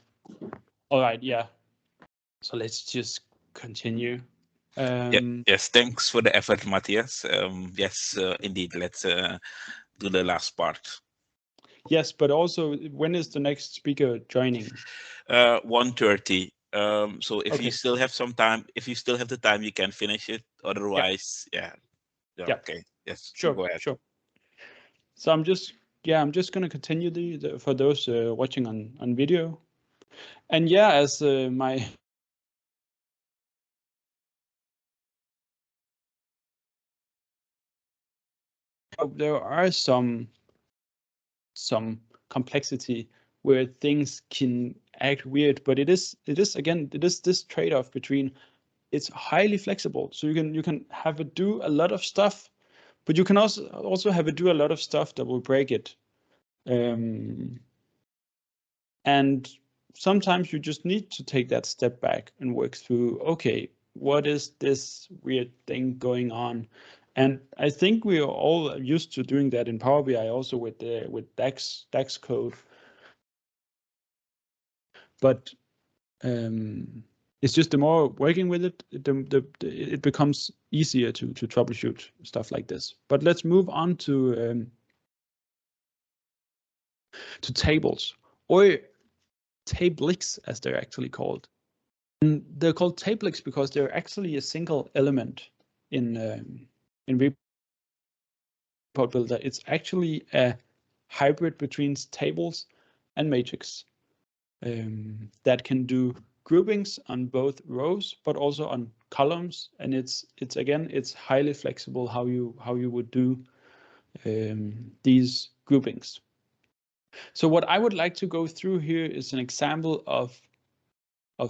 All right, yeah. So let's just continue. Yes, thanks for the effort, Mathias. Yes, indeed, let's do the last part. Yes, but also, when is the next speaker joining? 1:30. So if Okay. you still have some time, if you still have the time, you can finish it. Otherwise, yeah. Okay. Yes. Sure. Go ahead. Sure. So I'm just going to continue for those watching on video. And yeah, as there are some complexity where things can act weird, but it is this trade-off between it's highly flexible, so you can have it do a lot of stuff, But you can also have it do a lot of stuff that will break it. And sometimes you just need to take that step back and work through, okay, what is this weird thing going on? And I think we are all used to doing that in Power BI also with DAX code. But it's just the more working with it, it becomes easier to troubleshoot stuff like this. But let's move on to tables, or tablix as they're actually called. And they're called tablix because they're actually a single element in report builder. It's actually a hybrid between tables and matrix that can do groupings on both rows but also on columns, and it's highly flexible how you would do these groupings. So what I would like to go through here is an example of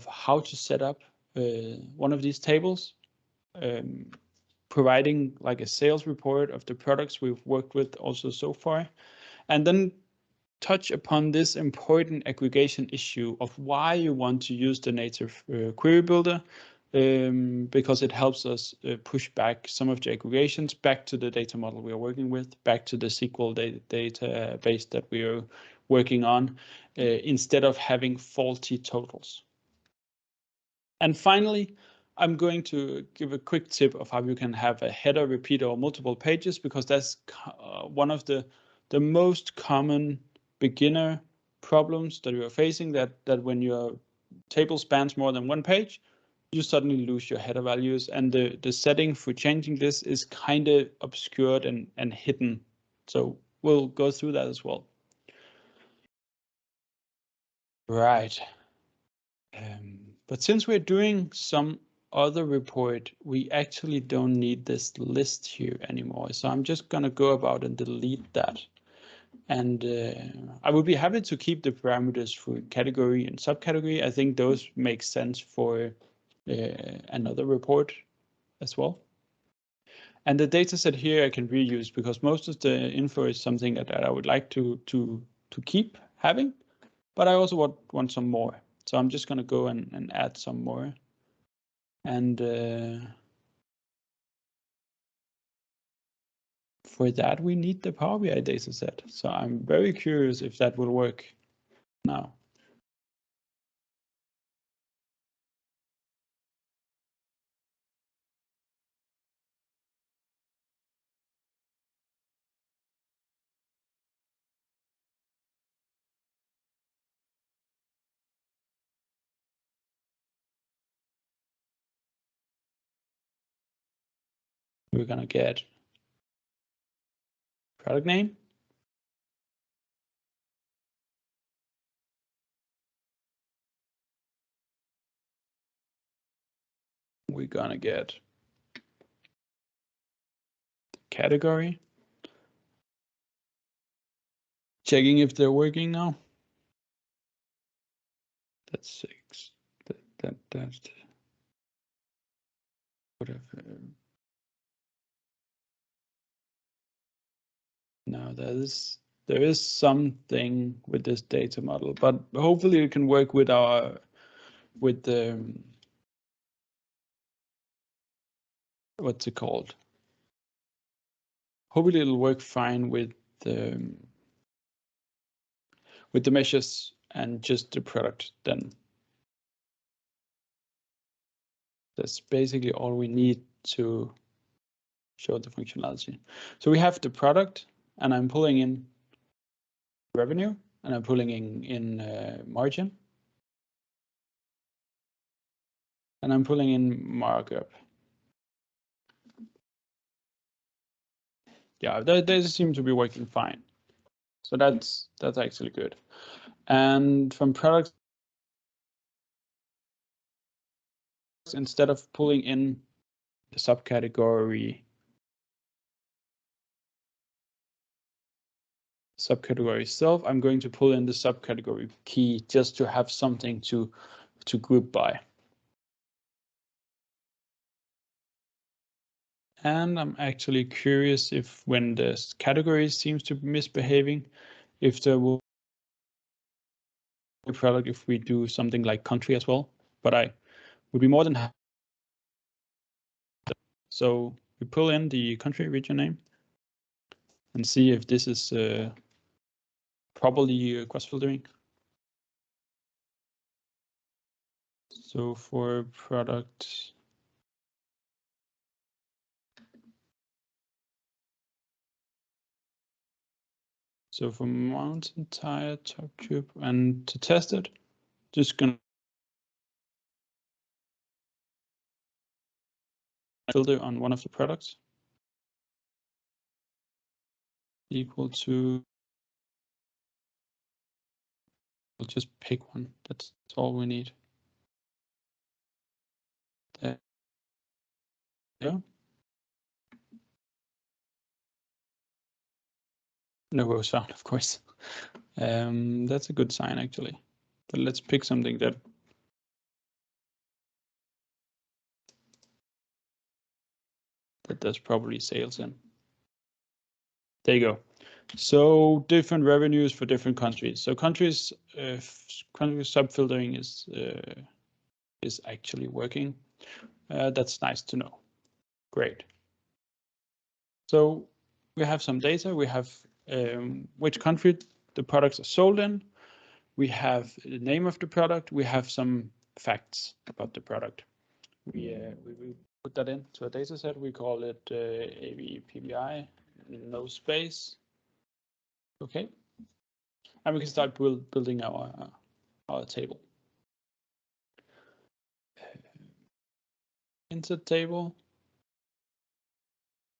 how to set up one of these tables, providing like a sales report of the products we've worked with also so far, and then touch upon this important aggregation issue of why you want to use the native query builder, because it helps us push back some of the aggregations back to the data model we are working with, back to the SQL database that we are working on, instead of having faulty totals. And finally, I'm going to give a quick tip of how you can have a header, repeater, or multiple pages, because that's one of the most common beginner problems that you are facing, that when your table spans more than one page, you suddenly lose your header values, and the setting for changing this is kind of obscured and hidden. So we'll go through that as well. Right. But since we're doing some other report, we actually don't need this list here anymore. So I'm just going to go about and delete that. And I would be happy to keep the parameters for category and subcategory. I think those make sense for another report as well. And the data set here I can reuse, because most of the info is something that I would like to keep having, but I also want some more. So I'm just going to go and add some more. And for that, we need the Power BI data set. So I'm very curious if that will work now. We're going to get product name, we're going to get category, checking if they're working now. That's 6. That's whatever. Now there is something with this data model, but hopefully it can work with the what's it called? Hopefully it'll work fine with the measures and just the product then. That's basically all we need to show the functionality. So we have the product, and I'm pulling in revenue, and I'm pulling in margin, and I'm pulling in markup. Yeah, they seem to be working fine. So that's actually good. And from products, instead of pulling in the subcategory itself, I'm going to pull in the subcategory key just to have something to group by. And I'm actually curious if when the category seems to be misbehaving, if there will be a product if we do something like country as well. But I would be more than happy. So we pull in the country region name and see if this is properly cross-filtering. So for product, so for mountain tire, top tube, and to test it, just gonna filter on one of the products equal to, we'll just pick one. That's all we need. There you go. No rows found, of course. That's a good sign actually. But let's pick something that does properly sales in. There you go. So different revenues for different countries. So countries sub-filtering is actually working. That's nice to know. Great. So we have some data. We have which country the products are sold in. We have the name of the product. We have some facts about the product. We put that into a data set. We call it AVPBI, no space. Okay. And we can start building our table. Insert table.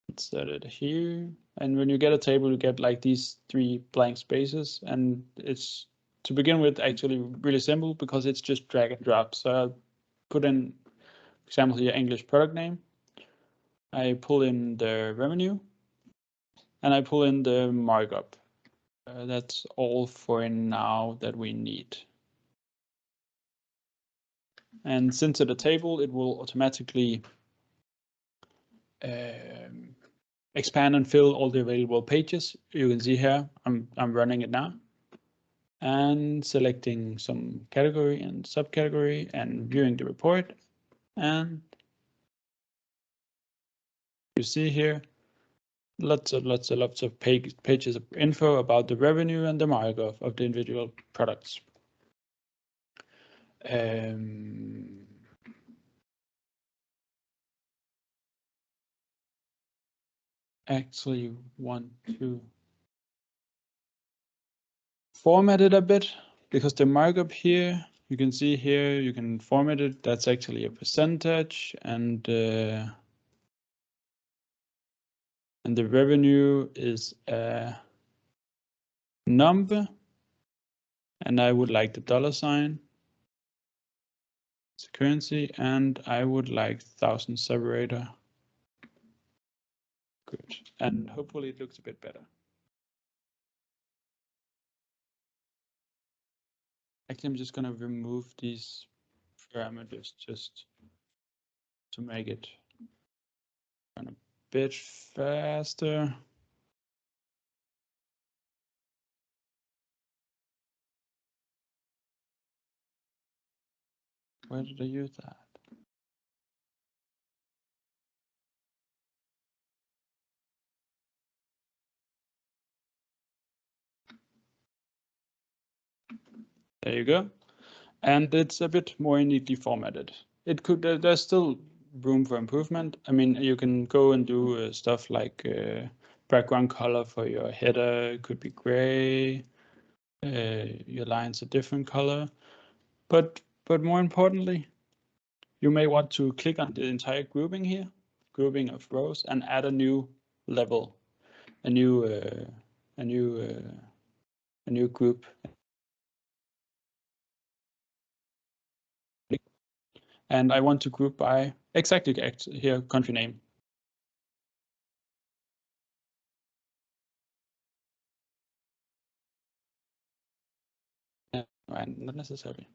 Insert it here. And when you get a table, you get like these 3 blank spaces. And it's, to begin with, actually really simple because it's just drag and drop. So I'll put in, for example, here, English product name. I pull in the revenue. And I pull in the markup. That's all for now that we need. And since it's a table, it will automatically expand and fill all the available pages. You can see here, I'm running it now and selecting some category and subcategory and viewing the report. And you see here, lots of pages of info about the revenue and the markup of the individual products. Actually want to format it a bit because the markup here, you can see here, you can format it. That's actually a percentage, and the revenue is a number, and I would like the $sign. It's a currency, and I would like 1000 separator. Good, and hopefully it looks a bit better. Actually, I'm just gonna remove these parameters just to make it run a bit faster. Where did I use that? There you go. And it's a bit more neatly formatted. It could, there's still room for improvement. I mean, you can go and do stuff like background color for your header. It could be gray. Your lines a different color. But more importantly, you may want to click on the entire grouping here, grouping of rows, and add a new level, a new group. And I want to group by exactly here, country name. And not necessarily.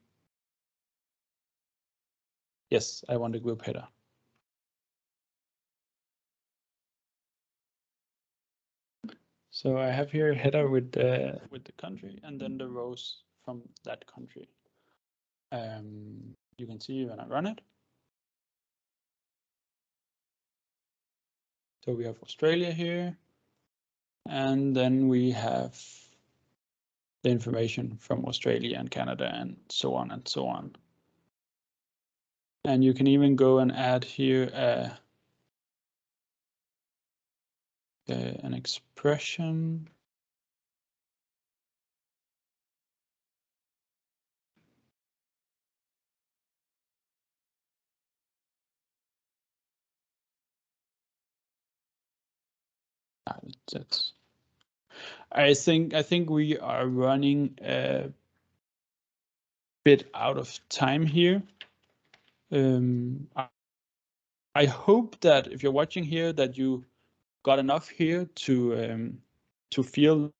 Yes, I want a group header. So I have here a header with the country and then the rows from that country. You can see when I run it. So we have Australia here, and then we have the information from Australia and Canada and so on and so on. And you can even go and add here an expression. I think we are running a bit out of time here. I hope that if you're watching here, that you got enough here to feel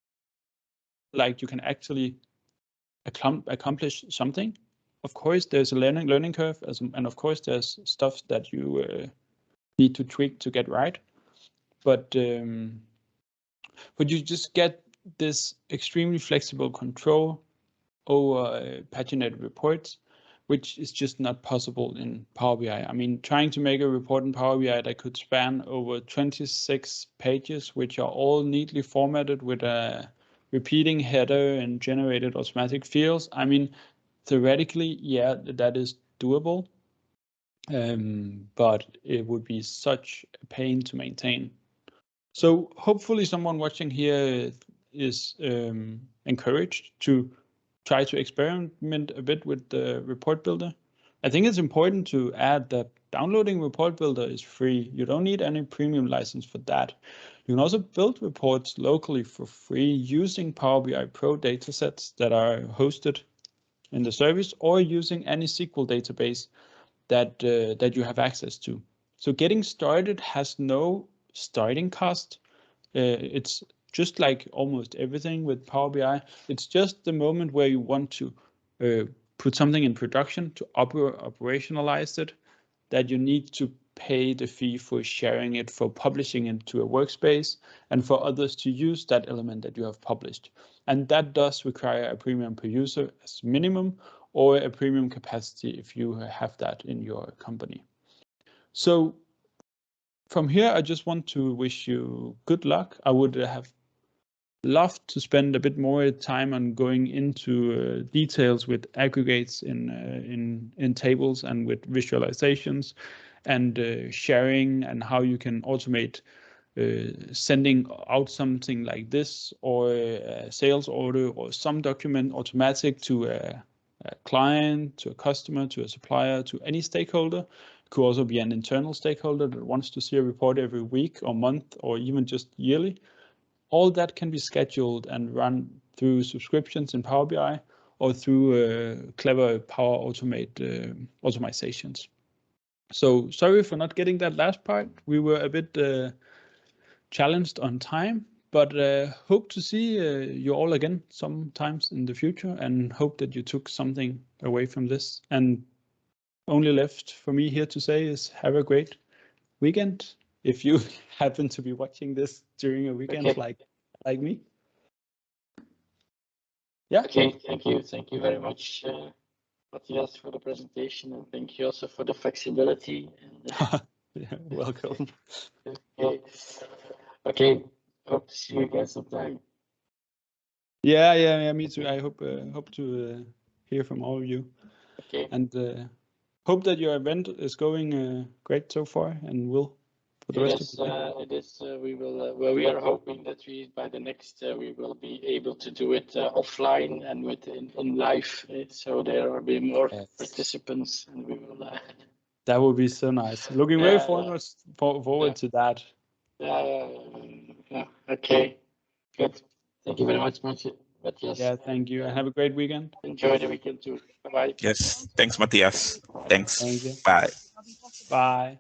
like you can actually accomplish something. Of course, there's a learning curve, and of course, there's stuff that you need to tweak to get right. But you just get this extremely flexible control over paginated reports, which is just not possible in Power BI. I mean, trying to make a report in Power BI that could span over 26 pages, which are all neatly formatted with a repeating header and generated automatic fields. I mean, theoretically, yeah, that is doable, but it would be such a pain to maintain. So hopefully someone watching here is encouraged to try to experiment a bit with the report builder. I think it's important to add that downloading report builder is free. You don't need any premium license for that. You can also build reports locally for free using Power BI Pro datasets that are hosted in the service or using any SQL database that you have access to. So getting started has no starting cost. It's just like almost everything with Power BI. It's just the moment where you want to put something in production to operationalize it, that you need to pay the fee for sharing it, for publishing it to a workspace, and for others to use that element that you have published. And that does require a premium per user as minimum, or a premium capacity if you have that in your company. So from here, I just want to wish you good luck. I would have loved to spend a bit more time on going into details with aggregates in tables and with visualizations and sharing, and how you can automate sending out something like this, or a sales order or some document automatic to a client, to a customer, to a supplier, to any stakeholder. It could also be an internal stakeholder that wants to see a report every week or month or even just yearly. All that can be scheduled and run through subscriptions in Power BI or through clever Power Automate automizations. So sorry for not getting that last part. We were a bit challenged on time, but hope to see you all again sometimes in the future, and hope that you took something away from this. And only left for me here to say is have a great weekend, if you happen to be watching this during a weekend like me. Yeah. Okay, thank you very much, Mathias, for the presentation, and thank you also for the flexibility. And, yeah, welcome. Okay, hope to see you again sometime. Yeah, me too. I hope to hear from all of you. Okay. And hope that your event is going great so far, and will for the rest of the day. It is. We will. Well, we are hoping that by the next we will be able to do it offline and in live, so there will be more participants, and we will. That would be so nice. Looking very forward to that. Yeah. Okay. Good. Thank you very much, Mathias. Yeah, thank you, and have a great weekend. Enjoy the weekend too. Bye-bye. Yes, thanks, Mathias. Thanks. Thank you. Bye. Bye.